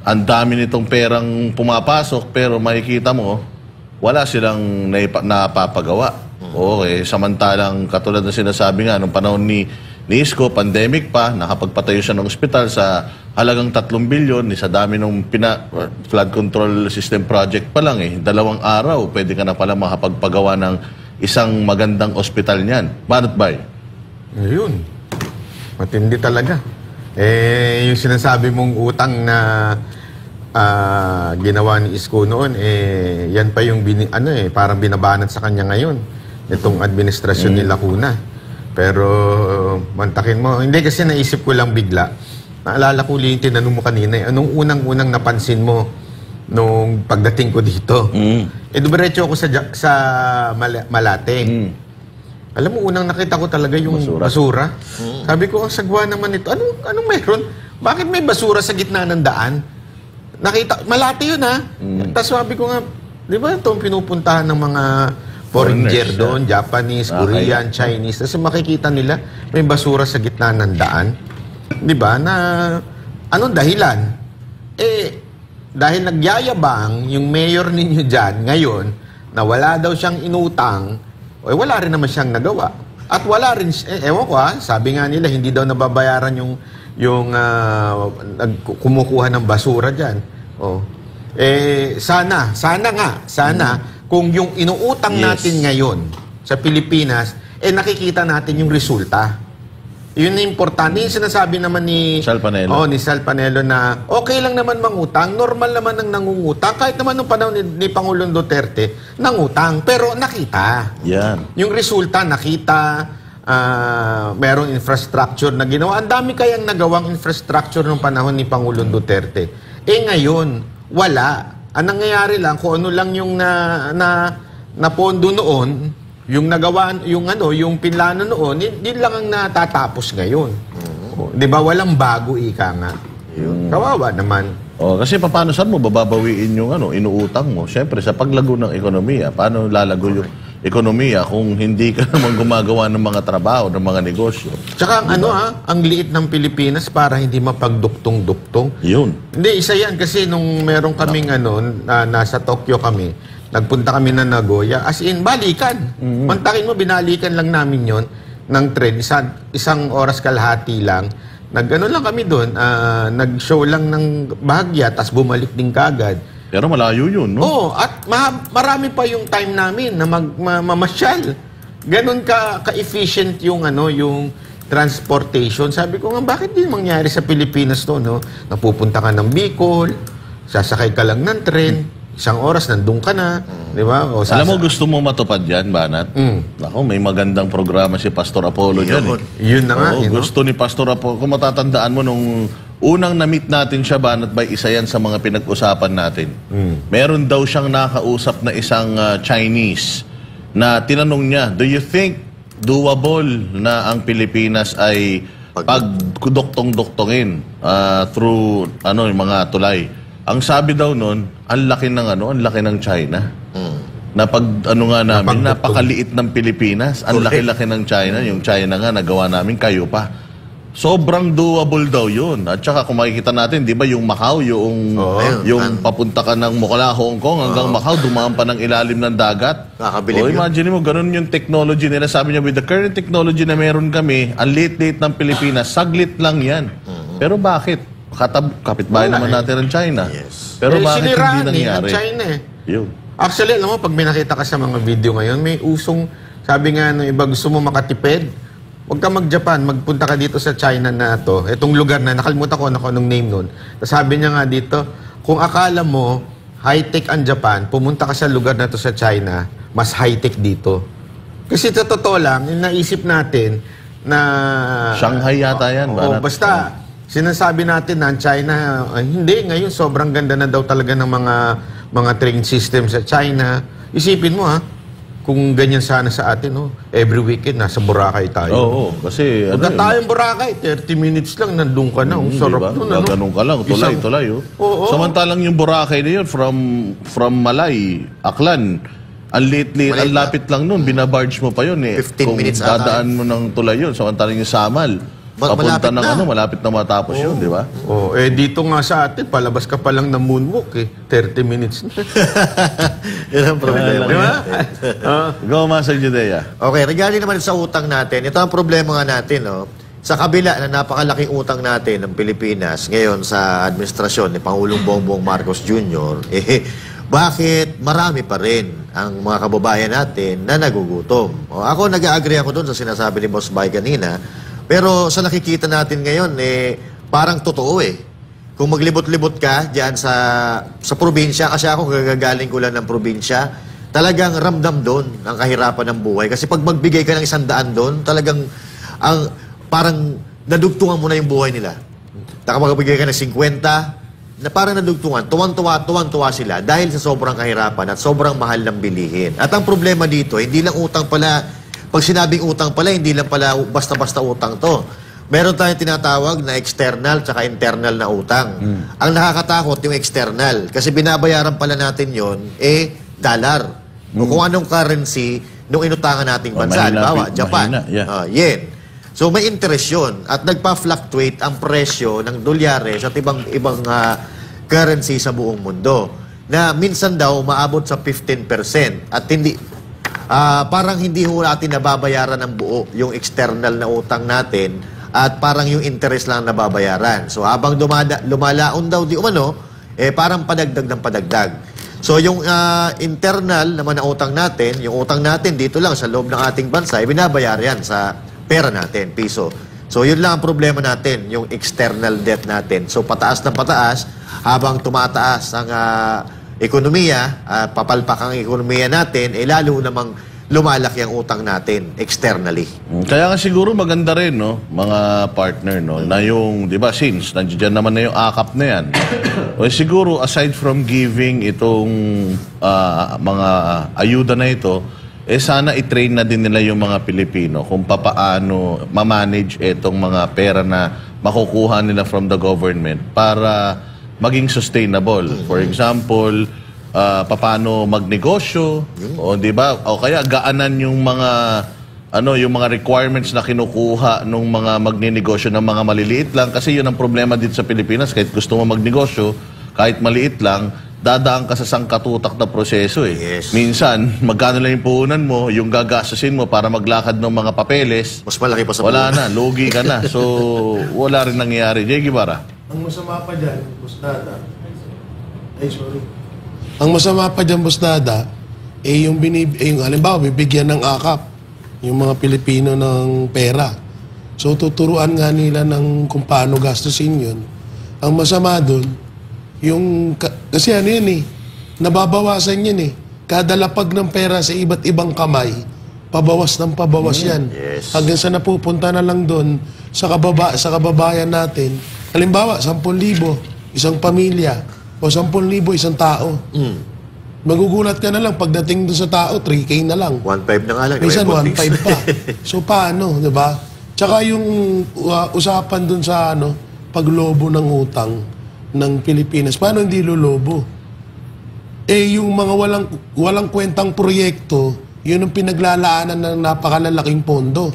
Ang dami nitong perang pumapasok pero makikita mo wala silang napapagawa. Okay, samantalang katulad na sinasabi nga nung panahon ni Isko, pandemic pa, nakapagpatayo siya ng ospital sa halagang 3 bilyon, sa dami ng flood control system project pa lang 2 araw, pwede ka na pala makapagpagawa ng isang magandang ospital niyan. Banat Bay? Ayun. Matindi talaga. Yung sinasabi mong utang na ginawa ni Isko noon, yan pa yung parang binabanat sa kanya ngayon. Itong administrasyon ni Lacuna. Pero, mantakin mo. Hindi kasi naisip ko lang bigla. Naalala ko yung tinanong mo kanina. Anong unang-unang napansin mo nung pagdating ko dito? Dumiretso ako sa Malate. Alam mo, unang nakita ko talaga yung basura. Sabi ko, ang sagwa naman ito. Anong meron? Bakit may basura sa gitna ng daan? Nakita, Malate yun Tapos sabi ko nga, di ba itong pinupuntahan ng mga foreigner doon, Japanese, Korean, Chinese. Kasi makikita nila may basura sa gitna ng daan. Di ba? Na anong dahilan? Dahil nagyayabang yung mayor ninyo dyan ngayon na wala daw siyang inutang, wala rin naman siyang nagawa. At wala rin, ewan ko sabi nga nila, hindi daw nababayaran yung kumukuha ng basura dyan. Sana kung yung inuutang natin ngayon sa Pilipinas, nakikita natin yung resulta. Yun na importante. Yung sinasabi naman ni Sal Panelo. Ni Sal Panelo na okay lang naman mangutang, normal naman ang nangungutang. Kahit naman nung panahon ni Pangulong Duterte, nangutang. Pero nakita. Yan. Yung resulta, nakita. Merong infrastructure na ginawa. Ang dami kayang nagawang infrastructure nung panahon ni Pangulong Duterte. Ngayon, wala. Ang nangyayari lang, kung ano lang yung napondo noon, yung nagawa, yung pinlano noon, hindi lang ang natatapos ngayon. Di ba? Walang bago, ika nga. Kawawa naman. Kasi paano saan mo bababawiin yung inuutang mo? Siyempre, sa paglago ng ekonomiya, paano lalago yung ekonomiya kung hindi ka naman gumagawa ng mga trabaho, ng mga negosyo? Tsaka ang liit ng Pilipinas para hindi mapagduktong-duktong. Yun. Hindi, isa yan kasi nung meron kaming nasa Tokyo kami, nagpunta kami na Nagoya, as in, balikan. Mantakin mo, binalikan lang namin yon ng tren, isang oras kalahati lang. Lang kami doon, nag-show lang ng bahagya, tas bumalik din kagad. Pero malayo yun, no? Oo, at marami pa yung time namin na mamasyal. Ganon ka-efficient yung transportation. Sabi ko nga, bakit din mangyari sa Pilipinas to, no? Napupunta ka ng Bicol, sasakay ka lang ng tren, isang oras nandun ka na, di ba? Alam mo, gusto mo matupad yan, Banat? Ako, may magandang programa si Pastor Apollo dyan. Yun na nga. Gusto ni Pastor Apollo. Kung matatandaan mo, nung unang na-meet natin siya, Banat Bay, isa yan sa mga pinag-usapan natin. Meron daw siyang nakausap na isang Chinese na tinanong niya, do you think doable na ang Pilipinas ay pagduktong-duktongin through yung mga tulay? Ang sabi daw nun, ang laki ng China. Na namin, napakaliit ng Pilipinas. Ang laki-laki ng China. Yung China nga, nagawa namin, kayo pa. Sobrang doable daw yun. At saka kung makikita natin, di ba yung Macau, yung papunta ka ng Mukla, Hong Kong, hanggang Macau, dumaan pa ng ilalim ng dagat. Imagine mo, ganun yung technology nila. Sabi niya, with the current technology na meron kami, ang liit-liit ng Pilipinas, saglit lang yan. Pero bakit? Kapitbahay naman natin ang China. Yes. Pero bakit hindi nangyari? China Actually, alam mo, pag may nakita ka sa mga video ngayon, may usong, sabi nga ng iba, gusto mo makatipid, Huwag ka mag-Japan, magpunta ka dito sa China na to. Itong lugar na, nakalimutan ko anong name nun. Sabi niya nga dito, kung akala mo high-tech ang Japan, pumunta ka sa lugar na to sa China, mas high-tech dito. Kasi sa totoo lang, naisip natin na... Shanghai yata yan. Basta, sinasabi natin na ang China, hindi, ngayon sobrang ganda na daw talaga ng mga train system sa China. Isipin mo kung ganyan sana sa atin, every weekend nasa Boracay tayo. Oo, kasi... Punta tayong Boracay, 30 minutes lang, nandun ka na. Sarap diba? nun, Ganun ka lang, tulay. Oo. Samantalang yung Boracay na yun, from Malay, Aklan, ang lapit lang nun, binabarge mo pa yun 15 minutes kung dadaan mo ng tulay yun, samantalang yung Samal, papunta ng malapit na matapos yun, di ba? Dito nga sa atin, palabas ka pa lang ng moonwalk 30 minutes na. Yan ang problema. Di ba? Go, Master Judea. Okay, regarding naman sa utang natin, ito ang problema nga natin, Sa kabila na napakalaking utang natin ng Pilipinas ngayon sa administrasyon ni Pangulong Bongbong Marcos Jr., bakit marami pa rin ang mga kababayan natin na nagugutom? Ako, nag-agree ako doon sa sinasabi ni Boss Bay kanina, pero sa nakikita natin ngayon, parang totoo Kung maglibot-libot ka diyan sa probinsya, kasi ako gagaling ko lang ng probinsya, talagang ramdam doon ang kahirapan ng buhay. Kasi pag magbigay ka ng 100 doon, talagang parang nadugtungan mo na yung buhay nila. Magbigay ka ng 50, na parang nadugtungan, tuwang-tuwa sila dahil sa sobrang kahirapan at sobrang mahal ng bilihin. At ang problema dito, hindi lang utang pala, pag sinabing utang pala, hindi lang pala basta-basta utang to. Meron tayong tinatawag na external tsaka internal na utang. Ang nakakatakot yung external kasi binabayaran pala natin yon dollar. O kung anong currency nung inutangan nating bansa. Halimbawa, Japan, yen. So may interest yun at nagpa-fluctuate ang presyo ng dolyare sa ibang currency sa buong mundo na minsan daw maabot sa 15% at hindi parang hindi natin nababayaran ng buo yung external na utang natin at parang yung interest lang nababayaran. So habang lumalaon daw parang padagdag ng padagdag. So yung internal naman na utang natin, yung utang natin dito lang sa loob ng ating bansa, binabayar yan sa pera natin, piso. So yun lang ang problema natin, yung external debt natin. So pataas ng pataas, habang tumataas ang ekonomiya, papalpak ang ekonomiya natin, lalo namang lumalaki ang utang natin externally. Kaya nga siguro maganda rin, mga partner, na yung, di ba, since nandiyan naman na yung akap na yan, siguro aside from giving itong mga ayuda na ito, sana i-train na din nila yung mga Pilipino kung papaano ma-manage itong mga pera na makukuha nila from the government para maging sustainable. For example, papaano magnegosyo, o di ba? O kaya gaanan yung mga yung mga requirements na kinukuha ng mga magninegosyo ng mga maliliit lang kasi yun ang problema dito sa Pilipinas. Kahit gusto mo magnegosyo, kahit maliit lang, dadaan ka sa sangkatutak na proseso Yes. Minsan, magkano lang yung puhunan mo, yung gagastusin mo para maglakad ng mga papeles, mas malaki pa sa wala na, lugi ka na. So, wala rin nangyayari. Jay Guevara. Ang masama pa dyan, Bustada. Ang masama pa dyan, Bustada, yung halimbawa, bibigyan ng akap yung mga Pilipino ng pera. So, tuturuan nga nila ng kung paano gastusin yun. Ang masama doon, kasi nababawasan yan Kada lapag ng pera sa iba't ibang kamay, pabawas ng pabawas yan. Yes. Hanggang sa napupunta na lang doon sa kababayan natin. Halimbawa, 10,000, isang pamilya, o 10,000, isang tao. Magugulat ka na lang, pagdating doon sa tao, 3K na lang. 1.5 na nga lang. Minsan 1.5 pa. So paano, di ba? Tsaka yung usapan doon sa paglobo ng utang ng Pilipinas, paano hindi lolobo? Yung mga walang kwentang proyekto, yun ang pinaglalaanan ng napakalalaking pondo.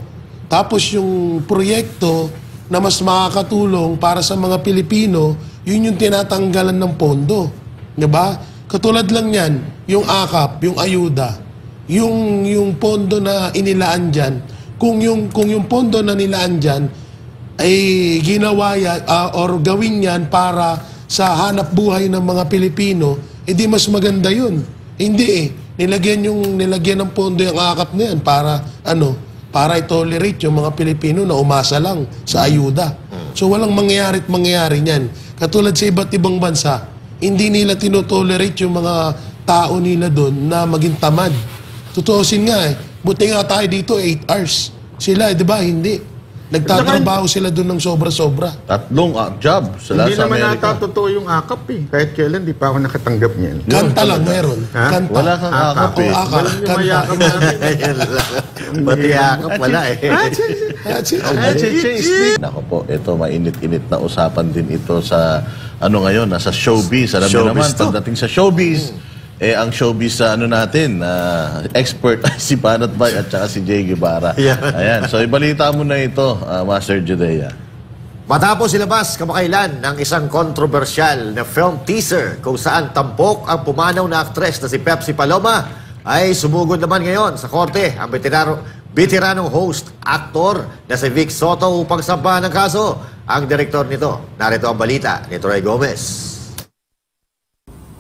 Tapos yung proyekto na mas makakatulong para sa mga Pilipino, yun yung tinatanggalan ng pondo. Diba? Katulad lang yan, yung akap, yung ayuda, yung pondo na inilaan dyan, kung yung pondo na nilaan dyan, ay ginawa yan, or gawin yan para sa hanap buhay ng mga Pilipino, di mas maganda yun. Hindi nilagyan ng pondo yung akap na yan para para i-tolerate yung mga Pilipino na umasa lang sa ayuda. So walang mangyayari niyan. Katulad sa iba't ibang bansa, hindi nila tinotolerate yung mga tao nila doon na maging tamad. Tutuusin nga buti nga tayo dito 8 hours. Sila, di ba? Hindi. Nagtatrabaho sila doon ng sobra-sobra. 3 job sila Hindi sa naman Amerika. nata totoo yung akap Kahit kailan, di pa ako nakatanggap niyan. Kanta lang meron. Ha? Kanta. Wala kang akap O akap. Walang yung Kanta. mayakap namin. Pati yakap, wala eh. Nako po, ito mainit-init na usapan din ito sa ngayon, nasa showbiz. Alam niyo naman, pagdating sa showbiz, ang showbiz sa natin, expert si Banat Bay at saka si Jay Guevara. Ayan, so ibalita mo na ito, Master Judea. Matapos ilabas kamakailan ng isang kontrobersyal na film teaser kung saan tampok ang pumanaw na aktres na si Pepsi Paloma, ay sumugod naman ngayon sa korte ang veteranong host, actor na si Vic Soto upang sampahan ng kaso. Ang direktor nito, narito ang balita ni Troy Gomez.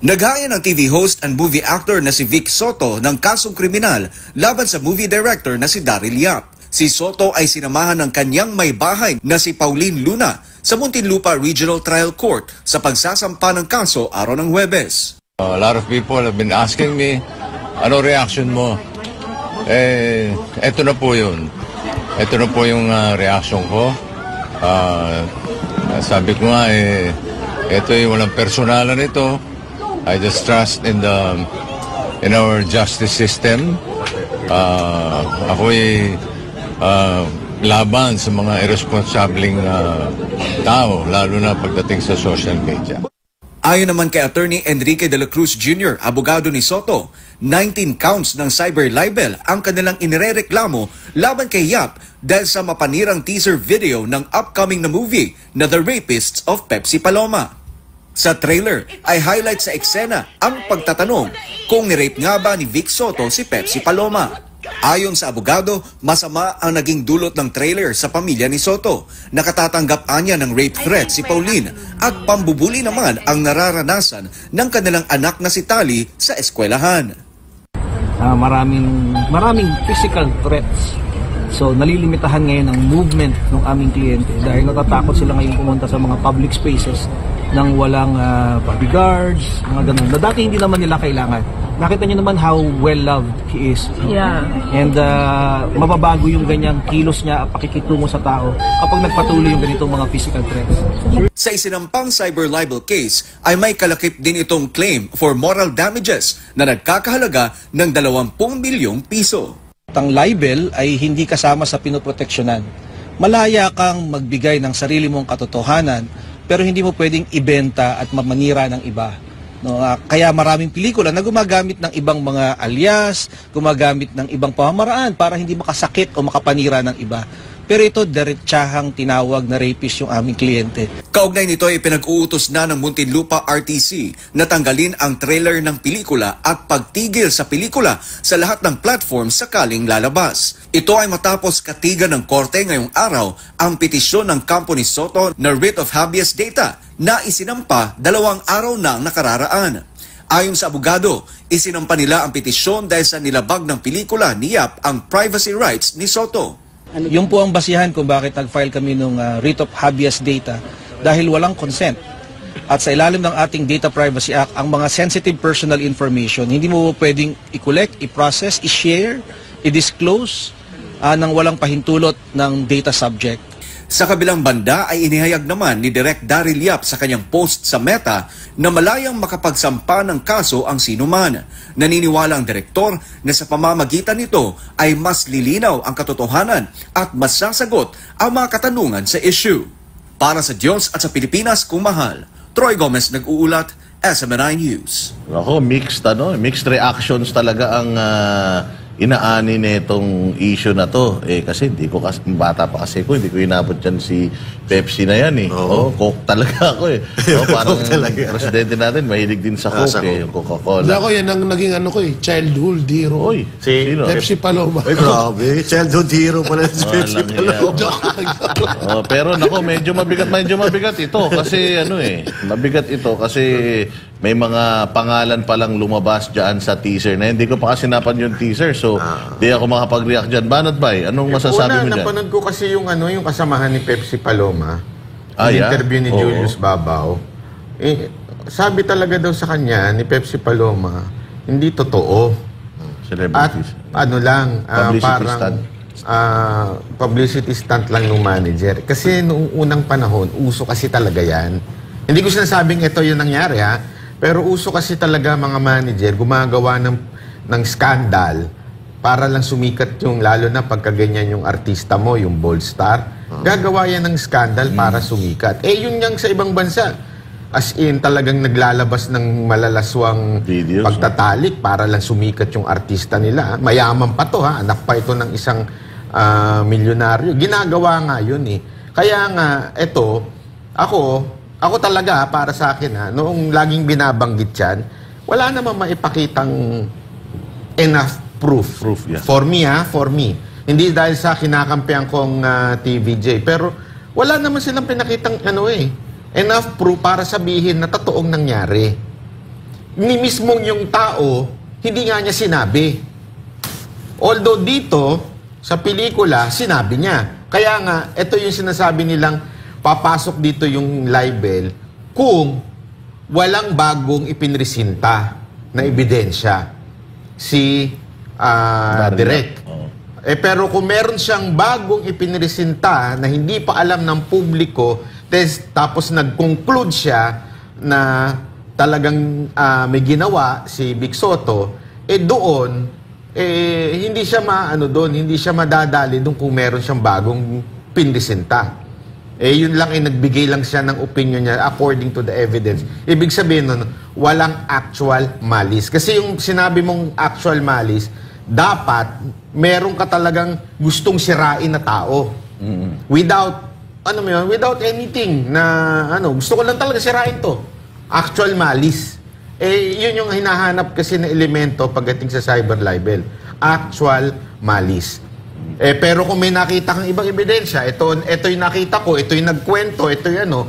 Naghaya ng TV host and movie actor na si Vic Soto ng kasong kriminal laban sa movie director na si Daryl Yap. Si Soto ay sinamahan ng kanyang may bahay na si Pauline Luna sa Muntinlupa Regional Trial Court sa pagsasampa ng kaso araw ng Huwebes. A lot of people have been asking me, ano reaction mo? Eto na po yun. Ito na po yung reaction ko. Sabi ko nga, ito yung walang personalan ito. I just trust in our justice system. Ako'y laban sa mga irresponsibleng tao, lalo na pagdating sa social media. Ayon naman kay Attorney Enrique de la Cruz Jr., abogado ni Soto, 19 counts ng cyber libel ang kanilang inirereklamo laban kay Yap dahil sa mapanirang teaser video ng upcoming na movie na The Rapists of Pepsi Paloma. Sa trailer ay highlight sa eksena ang pagtatanong kung ni-rape nga ba ni Vic Soto si Pepsi Paloma. Ayon sa abogado, masama ang naging dulot ng trailer sa pamilya ni Soto. Nakatatanggap anya ng rape threat si Pauline at pambubuli naman ang nararanasan ng kanilang anak na si Tali sa eskwelahan. Maraming physical threats. So nalilimitahan ngayon ang movement ng aming kliyente dahil natatakot sila ngayon pumunta sa mga public spaces nang walang bodyguards, mga ganun. Na dati hindi naman nila kailangan. Nakita niyo naman how well-loved he is. Yeah. And mababago yung ganyang kilos niya at pakikitungo sa tao kapag nagpatuloy yung ganitong mga physical threats. Sa isinampang cyber libel case ay may kalakip din itong claim for moral damages na nagkakahalaga ng 20 milyong piso. Ang libel ay hindi kasama sa pinoproteksyonan. Malaya kang magbigay ng sarili mong katotohanan pero hindi mo pwedeng ibenta at mamanira ng iba. No, kaya maraming pelikula na gumagamit ng ibang mga alias, gumagamit ng ibang pamamaraan para hindi makasakit o makapanira ng iba. Pero ito, diretsahang tinawag na rapist yung aming kliyente. Kaugnay nito ay pinag-uutos na ng Muntinlupa RTC na tanggalin ang trailer ng pelikula at pagtigil sa pelikula sa lahat ng platform sakaling lalabas. Ito ay matapos katigan ng korte ngayong araw ang petisyon ng kampo ni Soto na writ of habeas data na isinampa 2 araw na ang nakararaan. Ayon sa abogado, isinampa nila ang petisyon dahil sa nilabag ng pelikula ni Yap ang privacy rights ni Soto. Yung po ang basihan kung bakit nag-file kami ng writ of habeas data dahil walang consent. At sa ilalim ng ating Data Privacy Act, ang mga sensitive personal information, hindi mo pwedeng i-collect, i-process, i-share, i-disclose nang walang pahintulot ng data subject. Sa kabilang banda ay inihayag naman ni Direk Daryl Yap sa kanyang post sa Meta na malayang makapagsampa ng kaso ang sinuman. Naniniwala ang direktor na sa pamamagitan nito ay mas lilinaw ang katotohanan at masasagot ang mga katanungan sa issue. Para sa Diyos at sa Pilipinas kung mahal, Troy Gomez nag-uulat, SMNI News. Ako, mixed reactions talaga ang inaani nitong issue na to. Kasi hindi ko bata pa kasi ko, hindi ko inabot yan si Pepsi na yan Coke talaga ako parang presidente natin, mahilig din sa Coke yung Coca-Cola. Hindi ako yan ang naging childhood hero. Sino? Pepsi Paloma. Ay, grabe. Childhood hero pala si Pepsi Paloma. Pero nako, medyo mabigat ito kasi mabigat ito kasi may mga pangalan palang lumabas dyan sa teaser na hindi ko pa kasi napan yung teaser. So So, di ako makapag-react dyan. Banat Bay, anong masasabi mo dyan? Napanood ko kasi yung kasamahan ni Pepsi Paloma. Yung Yeah? interview ni Julius Babaw. Sabi talaga daw sa kanya ni Pepsi Paloma, hindi totoo. Celebrities. At Publicity parang stunt. Publicity stunt lang ng manager. Kasi noong unang panahon, uso kasi talaga yan. Hindi ko sinasabing ito yung nangyari pero uso kasi talaga mga manager gumagawa ng skandal para lang sumikat yung, lalo na pagka ganyan yung artista mo, yung bold star. Gagawa yan ng skandal para sumikat. Yun yang sa ibang bansa. As in, talagang naglalabas ng malalaswang videos, pagtatalik para lang sumikat yung artista nila. Mayaman pa to anak pa ito ng isang milyonaryo. Ginagawa nga yun Kaya nga, ako talaga, para sa akin noong laging binabanggit yan, wala namang maipakitang enough proof. For me. Hindi dahil sa kinakampihan kong TVJ, pero wala naman silang pinakitang enough proof para sabihin na totoong nangyari. Ni mismong yung tao, hindi nga niya sinabi. Although dito, sa pelikula, sinabi niya. Kaya nga, ito yung sinasabi nilang papasok dito yung libel kung walang bagong ipinresinta na ebidensya si Direk. Pero kung meron siyang bagong ipinresinta na hindi pa alam ng publiko, tapos nag-conclude siya na talagang may ginawa si Vic Soto, doon hindi siya hindi siya madadali doon kung meron siyang bagong pinresinta. Yun lang nagbigay lang siya ng opinion niya according to the evidence. Ibig sabihin nun, walang actual malice. Kasi yung sinabi mong actual malice, dapat meron ka talagang gustong sirain na tao. Without without anything na gusto ko lang talaga sirain to. Actual malice. Yun yung hinahanap kasi na elemento pagdating sa cyber libel. Actual malice. Pero kung may nakita kang ibang ebidensya, ito yung nakita ko, ito yung nagkwento, ito yung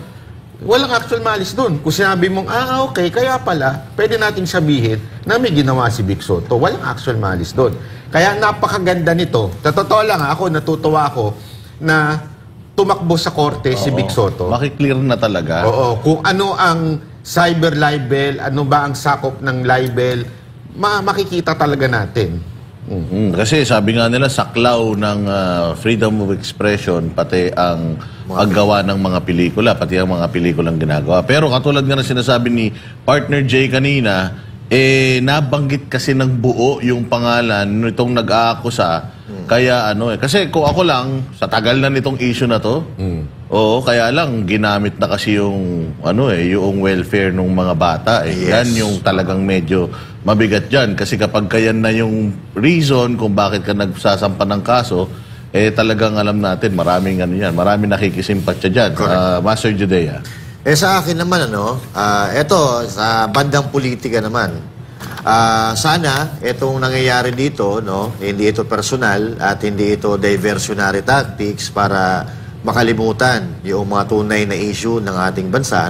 walang actual malice dun. Kung sinabi mong, okay, kaya pala, pwede nating sabihin na may ginawa si Vic Soto. Walang actual malice dun. Kaya napakaganda nito. Sa totoo lang, natutuwa ako na tumakbo sa korte si Vic Soto. Makiklear na talaga. Kung ano ang cyber libel, ano ba ang sakop ng libel, makikita talaga natin. Kasi sabi nga nila, saklaw ng freedom of expression, pati ang paggawa ng mga pelikula, pati ang mga pelikulang ginagawa. Pero katulad nga na sinasabi ni partner Jay kanina, nabanggit kasi ng buo yung pangalan nitong nag-aakusa. Kaya kasi kung ako lang, sa tagal na nitong issue na to, kaya lang ginamit na kasi yung yung welfare ng mga bata. Yan yung talagang medyo mabigat dyan. Kasi kapag kayan na yung reason kung bakit ka nagsasampa ng kaso, talagang alam natin, maraming maraming nakikisimpatya dyan. Master Judea. Sa akin naman, eto, sa bandang politika naman, sana itong nangyayari dito, hindi ito personal at hindi ito diversionary tactics para makalimutan yung mga tunay na issue ng ating bansa,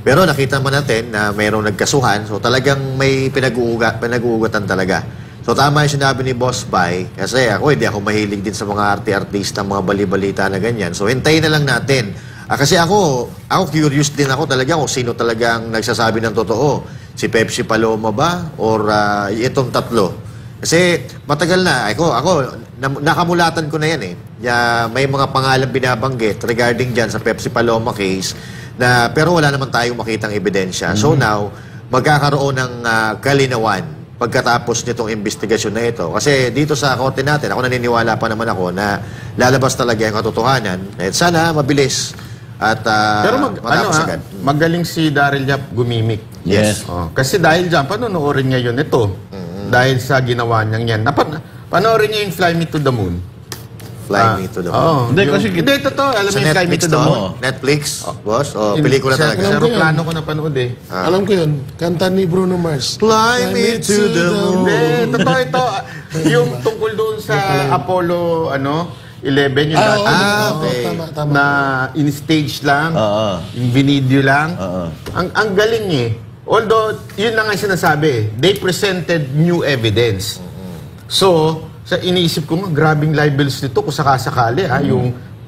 Pero nakita naman natin na mayroong nagkasuhan, so talagang may pinag-uugatan talaga. So tama yung sinabi ni Boss Bay, kasi hindi ako mahilig din sa mga arte-artista, mga bali-balita na ganyan. So hintayin na lang natin. Kasi ako curious din ako talaga kung sino talagang nagsasabi ng totoo. Si Pepsi Paloma ba? Or itong tatlo? Kasi matagal na. Ako nakamulatan ko na yan may mga pangalan binabanggit regarding dyan sa Pepsi Paloma case, pero wala naman tayong makitang ebidensya. So now, magkakaroon ng kalinawan pagkatapos nitong investigasyon na ito. Kasi dito sa korte natin, ako naniniwala pa naman ako na lalabas talaga yung katotohanan. At sana mabilis. At pero magaling si Daryl Yap gumimik. Yes. Kasi dahil dyan, panonoorin ngayon ito. Dahil sa ginawa niyang yan. Panoorin niya yung Fly Me to the Moon. Fly Me to the Moon. Hindi, totoo. Alam mo yung Fly Me to the Moon? Netflix, boss? O pelikula talaga? Sa aeroplano ko napanood Alam ko yun. Kanta ni Bruno Mars. Fly me to the moon. Totoo ito. Yung tungkol doon sa Apollo, 11 yung dati. Okay. Tama. Na in-stage lang, yung video lang. Ang galing Although, yun lang ang sinasabi. They presented new evidence. So, sa iniisip ko nga, grabing libels nito kung sakasakali,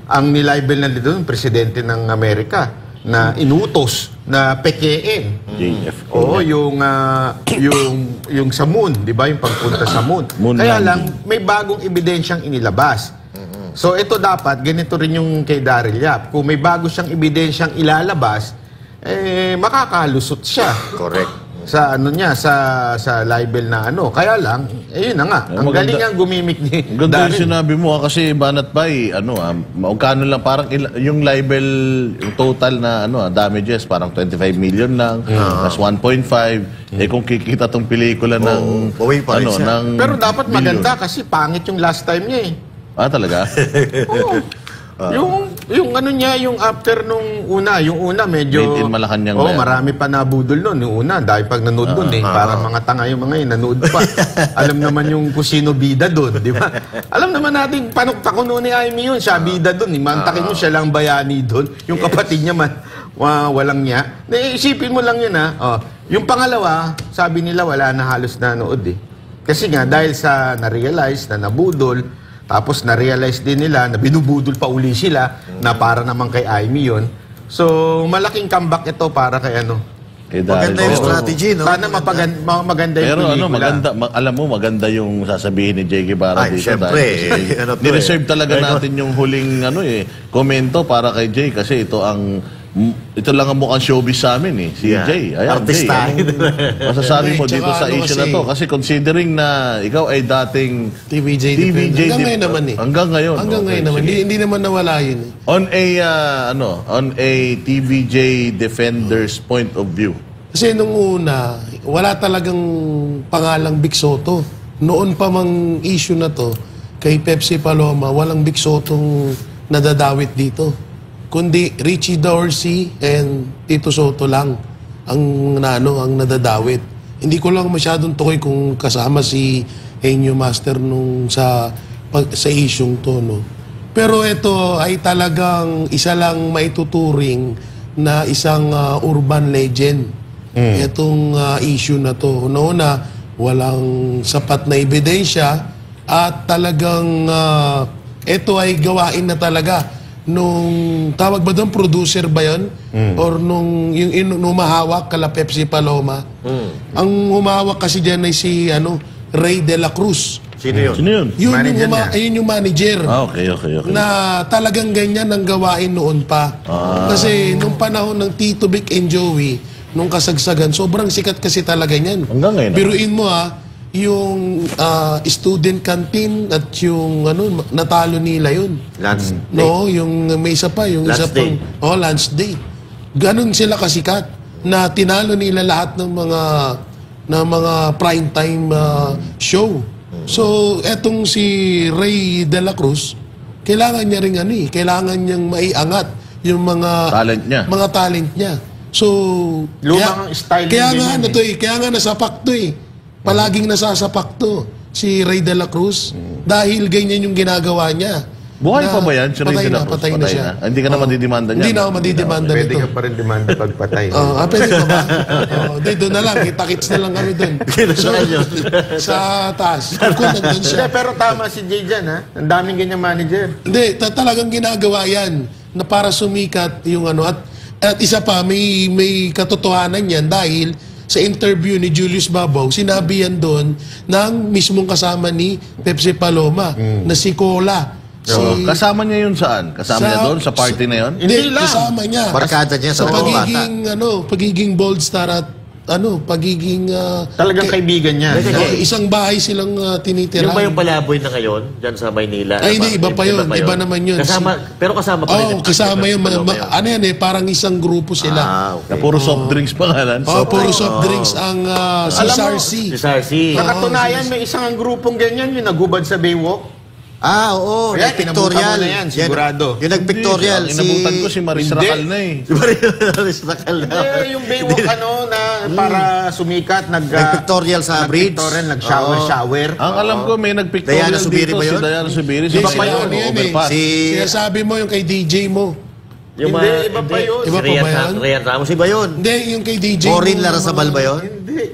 ang nilibel na dito, yung presidente ng Amerika, na inutos na pekein. Oo, yung sa moon, di ba? Yung pagpunta sa moon. Kaya lang, may bagong ebidensyang inilabas. So, ito dapat, ganito rin yung kay Daryl Yap. Kung may bago siyang ebidensyang ilalabas, makakalusot siya. Correct. Sa libel na Kaya lang, yun na nga. Ang galing ang gumimik ni Ganda Daryl. yung sinabi mo kasi Banat Bay, magkano lang parang yung libel, yung total na damages, parang 25 million lang, plus 1.5. Kung kikita tong pelikula ng Pero dapat maganda kasi pangit yung last time niya talaga? Oo. Yung after nung yung una medyo Made in Malacanang marami pa nabudol noon yung una dahil pag nanood doon para mga tanga yung mga yun nanood pa. Alam naman yung kusino bida doon, di ba? Alam naman natin panukta ko noon ni Amy yun, siya bida doon, mantakin mo siya lang bayani doon. Yung kapatid niya walang niya. Naisipin mo lang yun Yung pangalawa, sabi nila wala na halos nanood Kasi nga dahil sa na-realize na nabudol. Tapos na-realize din nila na binubudol pa uli sila na para naman kay Amy yun. So, malaking comeback ito para kay Maganda yung strategy, no? Sana maganda yung pelikula. Maganda, alam mo, maganda yung sasabihin ni J. Guevara dito. Siyempre. Nireserve talaga natin yung huling komento para kay Jay kasi ito lang ang mukhang showbiz sa amin si Jay. Ayan, artista. Masasabi mo dito sa issue na to kasi considering na ikaw ay dating TVJ hanggang ngayon naman Hanggang ngayon. Hanggang ngayon naman. Hindi naman nawala yun On a TVJ defender's point of view. Kasi nung una, wala talagang pangalang Vic Soto. Noon pa mang issue na to, kay Pepsi Paloma, walang Vic Sotong nadadawit dito. Kundi Richie Dorsey and Tito Soto lang ang nadadawit. Hindi ko lang masyadong tukoy kung kasama si Henyo Master nung sa isyong to, no. Pero ito ay talagang isa lang maituturing na isang urban legend. Itong issue na to. Una, walang sapat na ebidensya at talagang ito ay gawain na talaga nung tawag ba doon, producer ba yun? Or nung humahawak kala Pepsi Paloma. Ang humahawak kasi dyan ay si Ray De La Cruz. Sino yun? Sino yun? Yun yung manager. Okay. Na talagang ganyan ang gawain noon pa. Kasi nung panahon ng Tito Vic and Joey, nung kasagsagan, sobrang sikat kasi talaga niyan. Hanggang ngayon. Biruin mo yung student canteen at yung natalo nila yun. Lance Day. No, yung may isa pa, yung Lance isa pang Lance Day. Ganon sila kasikat na tinalo nila lahat ng mga prime time show. So, etong si Ray De La Cruz, kailangan niya ring kailangan niyang maiangat yung mga talent niya. So, lumang style kaya nga nasapak to Palaging nasasapak to si Ray De La Cruz dahil ganyan yung ginagawa niya. Buhay pa ba yan? Si Ray De La Cruz? Patay na siya. Hindi ka na madidimanda niya? Hindi na ako madidimanda nito. Pwede ka pa rin demanda pag patay. Pwede pa ba? Doon na lang. Kita-kits na lang kami doon. Sa taas. Kung nandun siya. Pero tama si Jay dyan, Ang daming ganyang manager. Hindi, talagang ginagawa yan na para sumikat yung At isa pa, may katotohanan yan dahil sa interview ni Julius Babaw, sinabi yan doon ng mismong kasama ni Pepsi Paloma na si Cola. Kasama niya yun saan? Kasama niya doon sa party na yun? Hindi lang. Kasama niya. Barkada niya sa pagiging bold star at pagiging talagang kaibigan niya. Isang bahay silang tinitirahan. Yung ba yung palaboy na ngayon dyan sa Maynila? Ay, hindi, iba pa yun. Iba naman yun. Pero kasama pa rin. Kasama yun. Parang isang grupo sila. Na puro soft drinks pangalan. Puro soft drinks ang si Sarcy. Si Sarcy. Nakatunayan, may isang grupong ganyan yung nagubad sa Baywalk. Oo. Nag-pictorial. Na yan, sigurado. Yung nag-pictorial. Inabutan ko si Maris Racal na Si Maris Racal na. Yung Baywalk na para sumikat. Nag-pictorial sa bridge. Nag-shower. Ang alam ko may nag-pictorial Diana Subiri dito. ba yun? Si Diana Subiri. Iba pa yun. Sinasabi mo yung kay DJ mo. Hindi, iba pa yun. Iba pa ba yun? Rian Ramos, iba yun. Hindi, yung kay DJ Maureen Larrazabal ba yun? Hindi.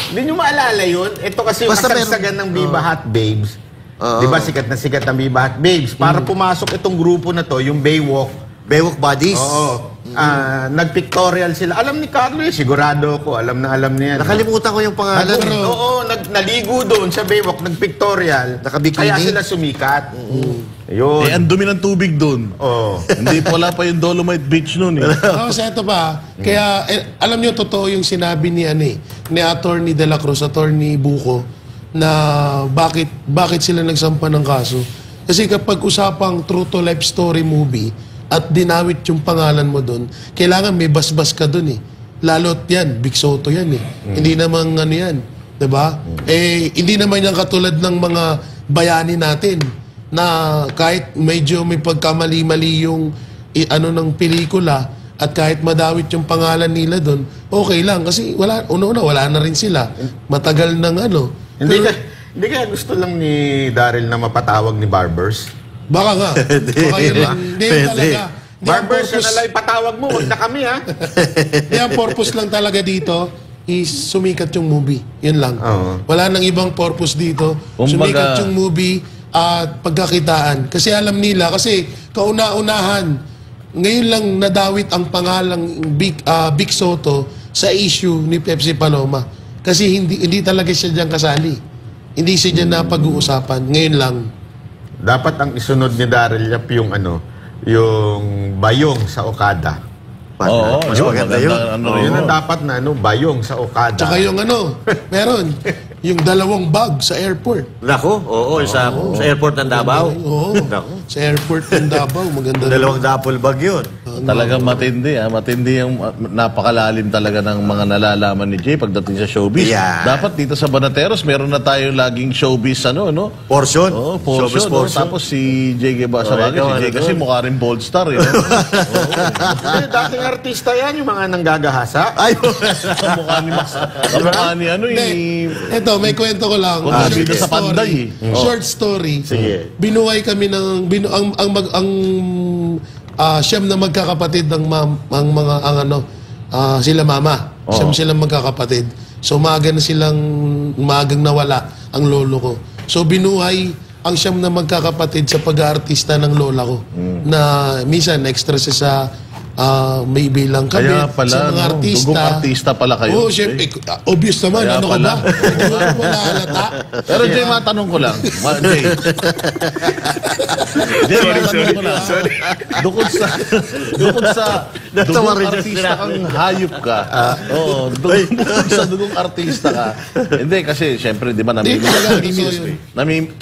Hindi nyo maalala yun? Ito kasi yung Basta kasagsagan ng Viva Hot Babes. Di ba sikat na sikat ng Viva Hot Babes? Para pumasok itong grupo na to, yung Baywalk. Baywalk Buddies. Oo. Nag-pictorial sila. Alam ni Carlo sigurado ko. Alam niya. Nakalimutan ko yung pangalan. Oo, naligo doon sa Baywalk, nag-pictorial. Nakabikini. Kaya sila sumikat. Ayun. ang dumi ng tubig doon. Hindi wala pa yung Dolomite Beach noon eh. Sa ito pa, kaya alam niyo totoo yung sinabi ni ni Attorney De La Cruz, Attorney Buko, na bakit sila nagsampa ng kaso. Kasi kapag usapang true to life story movie at dinawit yung pangalan mo doon, kailangan may basbas ka doon eh. Lalo't yan, Big Soto yan eh. Hindi naman ano yan, 'di ba? Hindi naman yan katulad ng mga bayani natin na kahit medyo may pagkamali-mali yung ng pelikula at kahit madawit yung pangalan nila doon, okay lang kasi wala na rin sila. Matagal ng Hindi kaya gusto lang ni Daryl na mapatawag ni Barbers? Baka nga. Baka yun lang. Hindi talaga. Barbers, yan na lang ipatawag mo. Huwag na kami, ha? Hindi, ang purpose lang talaga dito is sumikat yung movie. Yun lang. Wala nang ibang purpose dito. Sumikat yung movie at pagkakitaan. Kasi alam nila, kasi kauna-unahan, ngayon lang nadawit ang pangalang Big Soto sa issue ni Pepsi Paloma. Kasi hindi talaga siya diyan kasali. Hindi siya diyan napag-uusapan. Ngayon lang. Dapat ang isunod ni Daryl Yap yung yung bayong sa Okada. Oo, mas maganda yun. Yun ang dapat na bayong sa Okada. Tsaka yung meron, yung 2 bag sa airport. Nako, sa airport ng Davao. Oo, sa airport ng Davao, maganda. 2 duffel bag yun. Talagang matindi. Matindi yung napakalalim talaga ng mga nalalaman ni Jay pagdating sa showbiz. Yeah. Dapat dito sa Banateros, meron na tayong laging showbiz Portion. Portion. Tapos si Jay sa bagay. Si Jay kasi mukha rin bold star. Dating artista yan, yung mga nanggagahasa. Ay, mukha ni Max. Mukha ni Ito, may kwento ko lang. Sa Panday. Short story. Sige. Binuhay kami ng siyam na magkakapatid sila mama. Siyam silang magkakapatid. So maagang nawala ang lolo ko. So binuhay ang siyam na magkakapatid sa pag-aartista ng lola ko. Na minsan extra siya sa may bilang kami sa mga artista. Dugong artista pala kayo. Syempre, obvious naman. Kaya ano ka ba? Wala halata. Pero Jay, matanong ko lang. Jay, matanong ko lang. Dukod sa dugong artista kang hayop ka. Dukod sa dugong artista ka. Hindi, kasi syempre, di ba,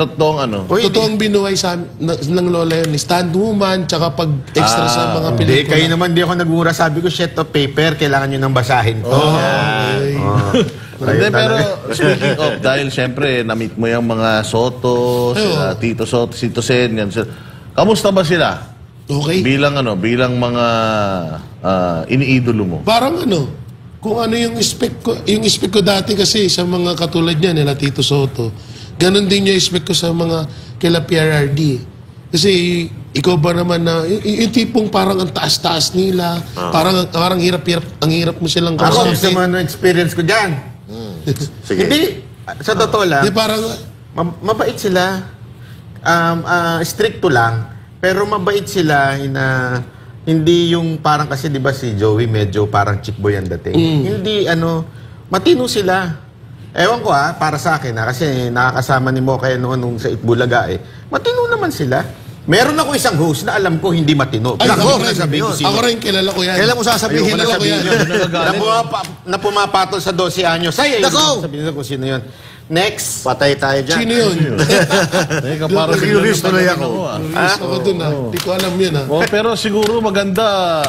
totoong binuhay ng lola yun. Stand woman, tsaka pag extra sa mga pelikula. Kayo naman, di ako nagmura. Sabi ko, sheet of paper, kailangan nyo nang basahin to. Hindi, pero speaking of, dahil syempre, na-meet mo yung mga Soto, sila Tito Soto, Tito Sen, yan. Kamusta ba sila? Okay. Bilang mga iniidolo mo? Parang kung yung expect ko dati kasi sa mga katulad niya, nila Tito Soto, ganun din yung expect ko sa mga kila PRRD. Kasi ikaw ba naman na yung tipong parang ang taas-taas nila, parang hirap mo silang kausapin. Ako, sa mga experience ko dyan. Sige. Hindi, sa totoo lang, parang mabait sila, stricto lang, pero mabait sila hindi yung parang kasi di ba si Joey medyo parang chickboy ang dating. Hindi matino sila. Ewan ko para sa akin kasi nakakasama ni Mo kayo nung sa Itbulaga matino naman sila. Meron ako isang host na alam ko hindi matino. Ako rin kilala ko yan. Kailan mo sasabihin ko yan? Na pumapatol sa 12 anyos. Ay, sabihin ko sino yun. Next. Patay tayo dyan. Sino yun? Parang curious tuloy ako. Curious ako dun Hindi ko alam yun pero siguro maganda,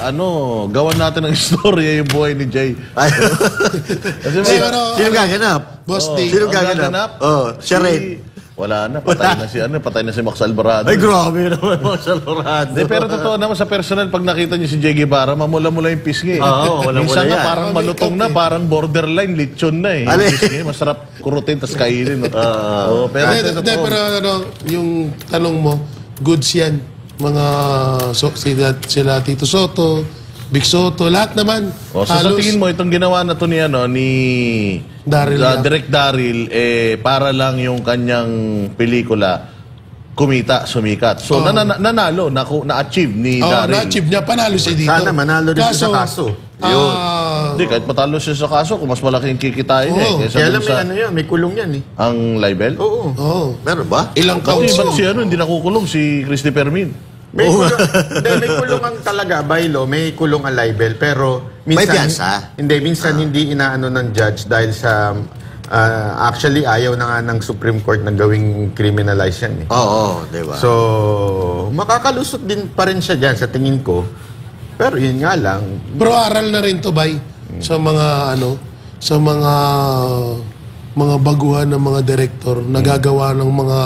gawan natin ng istorya yung buhay ni Jay. Sino gaganap? Boss Day. Sino gaganap? Siya rin. Wala na, patay na si Max Alvarado. Ay, grabe naman, Max Alvarado. Pero totoo naman sa personal, pag nakita niyo si Jay Guevara, mamula-mula yung pisngi. Minsan na parang malutong na, parang borderline, lechon na Pisngi, masarap kurutin, tas kainin. Pero yung tanong mo, goods yan. Mga sila Tito Soto, Vic Soto, lahat naman. O, so sa tingin mo, itong ginawa na to ni, Direk Daryl, para lang yung kanyang pelikula sumikat. So, nanalo, na-achieve ni Daryl. Na-achieve niya, panalo siya dito. Sana manalo rin siya sa kaso. Hindi, kahit matalo siya sa kaso, kung mas malaki yung kikitain niya. Kaya alam may kulong yan eh. Ang libel? Oo. Meron ba? Ilang counts ba't hindi nakukulong si Christy Fermin? May kulong ang talaga, by law, may kulong ang libel, pero minsan, may piyansa? Minsan hindi inaano ng judge dahil sa, actually, ayaw na nga ng Supreme Court na gawing criminalize yan eh. Oo, diba? So, makakalusot din pa rin siya dyan sa tingin ko, pero yun nga lang. Bro, aral na rin to, Bay, sa mga, sa mga baguhan ng mga direktor, nagagawa ng mga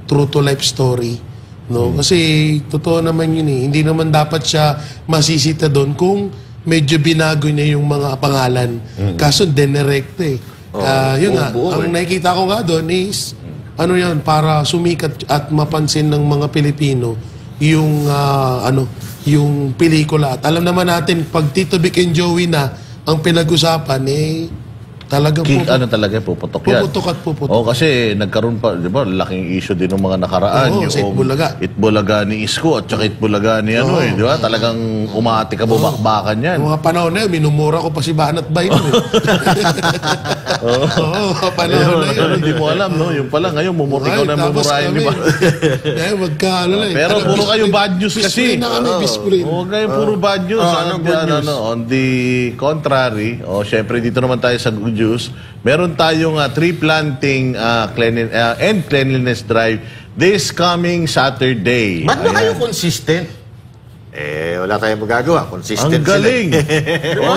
true-to-life story. No? Kasi totoo naman yun eh. Hindi naman dapat siya masisita doon kung medyo binago niya yung mga pangalan. Kaso dinirekta eh. Yun nga, ang nakikita ko nga doon is yun, para sumikat at mapansin ng mga Pilipino yung yung pelikula. At alam naman natin, pag Tito Vic and Joey na ang pinag-usapan talagang puputok yan. Puputok at puputok. Kasi nagkaroon pa, di ba, laking issue din ng mga nakaraan. Sa Itbulaga. Itbulaga ni Isko at saka Itbulaga ni di ba? Talagang umati ka bubakbakan yan. Yung mga panahon na yun, minumura ko pa si Banat Bay. Panahon na yun. Hindi mo alam, no? Yung pala, ngayon, ikaw na mumurahin, di ba? Pero puro kayo bad news kasi. Huwag kayo puro bad news. On the contrary, syempre dito naman tayo sa good news, meron tayong tree planting and cleanliness drive this coming Saturday. Ba't ba kayo consistent? Wala tayong magagawa. Consistent ang galing.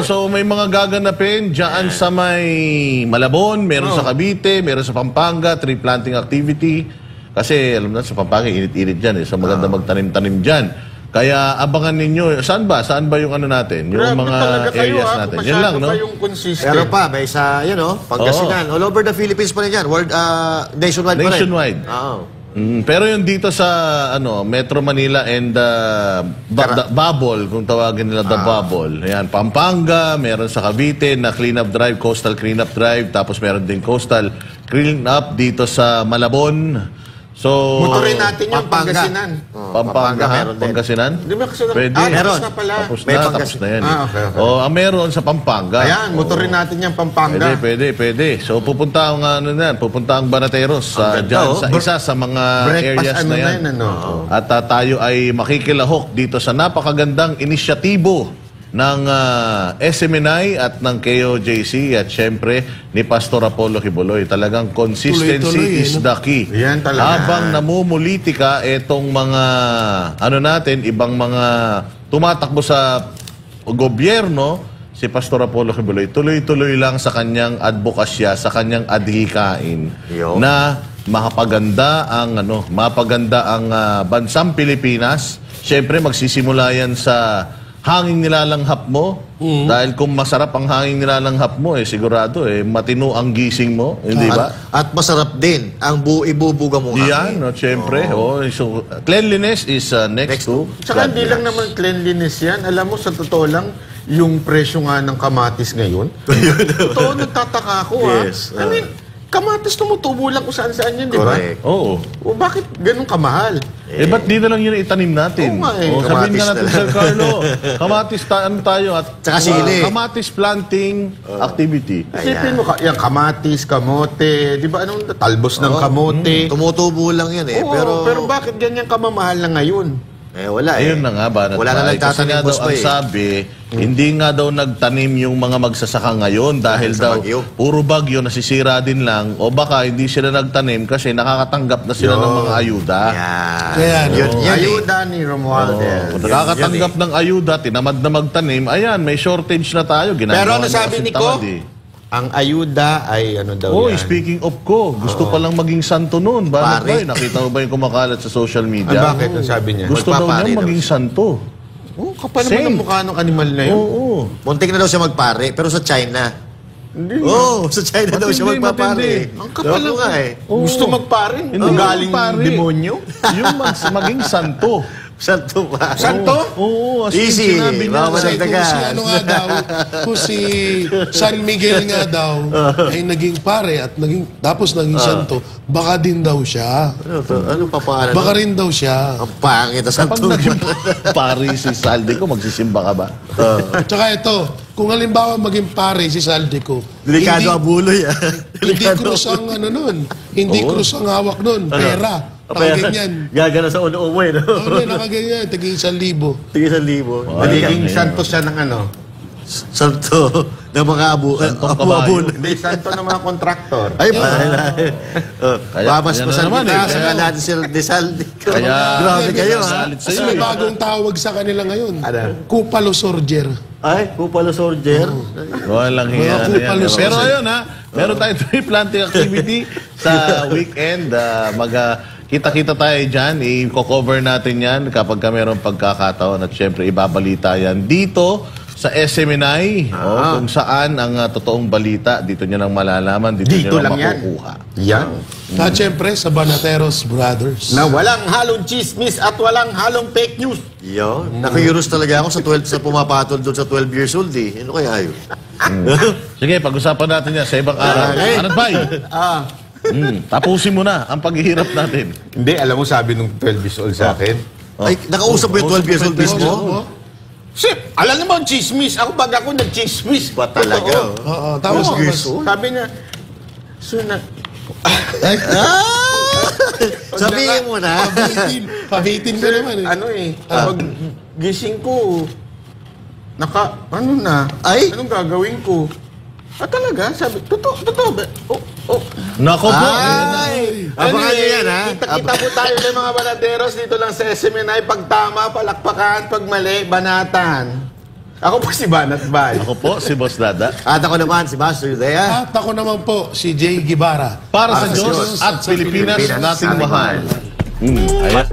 So may mga gaganapin dyan sa may Malabon, meron sa Cavite, meron sa Pampanga, tree planting activity. Kasi alam na, sa Pampanga, init-init dyan. So maganda magtanim-tanim dyan. Kaya abangan ninyo, saan ba yung natin? Yung mga areas natin. Yan lang, no? Pero pa, may sa, Pangasinan. All over the Philippines pa rin yan. Nationwide pa rin. Nationwide. Pero yung dito sa Metro Manila and Babol, kung tawagin nila the Babol. Ayan, Pampanga, meron sa Cavite na cleanup drive, coastal cleanup drive. Tapos meron din coastal cleanup dito sa Malabon. So, motorin natin yung Pangasinan. Pampanga, Pangasinan? Hindi ba kasi pwede. Tapos na pala. Tapos na yan. Okay. Ang meron sa Pampanga. Ayan, motorin natin yung Pampanga. Pwede. So, pupunta ang Banateros dyan, sa isa sa mga areas na yan. At tayo ay makikilahok dito sa napakagandang inisyatibo ng SMNI at ng KOJC at syempre ni Pastor Apollo Kibuloy. Talagang consistency is the key. Yan talaga. Habang namumulitika itong mga ibang mga tumatakbo sa gobyerno, si Pastor Apollo Kibuloy tuloy-tuloy lang sa kanyang advokasya, sa kanyang adhikain na mapaganda ang bansang Pilipinas. Syempre magsisimula yan sa hanging nilalanghap mo. Dahil kung masarap ang hanging nilalanghap mo, sigurado, matino ang gising mo. Hindi ba? At masarap din ang ibubuga mong hangin. Yan, syempre. So, cleanliness is next to. Tsaka hindi lang naman cleanliness yan. Alam mo, sa totoo lang, yung presyo nga ng kamatis ngayon, totoo, nagtataka ako. Yes. I mean, kamatis tumutubo lang kung saan-saan yan, di ba? Oo. Bakit ganun kamahal? Ba't di na lang yun itanim natin? Sabihin nga natin, Sir Carlo, kamatis tayo at tsaka sili. Kamatis planting activity. Isipin mo, yung kamatis, kamote, di ba talbos ng kamote. Tumutubo lang yan pero bakit ganyan kamamahal na ngayon? Wala Ayun na nga ba? Wala na nagtatanim daw ang sabi, hindi nga daw nagtanim yung mga magsasaka ngayon dahil daw puro bagyo, nasisira din lang. O baka hindi sila nagtanim kasi nakakatanggap na sila ng mga ayuda. Ayuda ni Romualdez. Nakakatanggap ng ayuda, tinamad na magtanim. Ayan, may shortage na tayo. Pero ano sabi ni Ko? Ang ayuda ay yan? Speaking of Ko, gusto palang maging santo noon. Bakit? Nakita mo ba yung kumakalat sa social media? Bakit? Ang sabi niya? Gusto daw niya maging santo. Kapal naman ang mukha ng animal na yun. Muntik na daw siya magpare, pero sa China. Sa China daw siya magpapare. Ang kapal nga Gusto magpare? Galing demonyo? Yung maging santo. Santo ba? Santo? Oo, as in Easy. sinabi niya. Kasi kung si ano nga daw, kung si San Miguel nga daw, ay naging pare at tapos naging santo, baka din daw siya. Ano pa paano? Baka rin daw siya. Ang pangit na Pag santo. naging pari si Saldico, magsisimba ka ba? Tsaka ito, kung halimbawa maging pare si Saldico, Delikado ang buloy, hindi krus ang ano nun, hindi krus ang hawak nun, pera. Nakaganyan. Gagana sa uno-umo eh, no? Oo, nakaganyan, tagi 1,000. Tingin 1,000. Nagiging santo siya ng ano? Santo ng mga abu-abul. Hindi, santo ng mga kontraktor. Ay, pahay. Babas yan pa na sa naman kita, eh. sa natin sila de Saldico. Kaya, grabe kayo, ha? salit Kasi sa'yo may eh. bagong tawag sa kanila ngayon. Ano? Kupalo Sorger. Ay, Kupalo Soldier. Walang hiya na kupalo yan. sa Pero kasi. ayun ha, meron tayong tree planting activity sa weekend. Kita-kita tayo dyan. I-cover natin yan kapag ka meron pagkakataon. At syempre, ibabalita yan dito sa SMNI. Kung saan ang totoong balita. Dito nyo nang malalaman. Dito nyo lang nang yan. makukuha. Yan. At syempre, sa Banateros Brothers. Na walang halong chismis at walang halong fake news. Yo, naku-euros talaga ako sa pumapatol doon sa 12 years old eh. Ano kaya yun? Sige, pag-usapan natin yan sa ibang araw. Ano ba? Tapusin mo na ang paghihirap natin. Hindi, alam mo sabi nung 12 years old sa akin. Ay, nakausap mo yung 12 years old mismo? Sip, alam naman chismis. Ako baga ako nag-chismis. Ba talaga? Oo, tapos Sabi niya, so na, Sabihin mo na. Pabitin ko naman eh. ano eh, pag gising ko, ano na, Ay? anong gagawin ko? Talaga? Sabi, totoo ba? Nako po. Ay! Abangan nyo yan, ha? Kita-kita po tayo ng mga banaderos dito lang sa SMNI. Pag tama, palakpakan. Pag mali, banatan. Ako po si Banat Bay. Ako po, si Boss Dada. At ako naman, si Master Dea. At ako naman po, si Jay Gibara. Para sa Diyos at Pilipinas nating mahal. Ayan.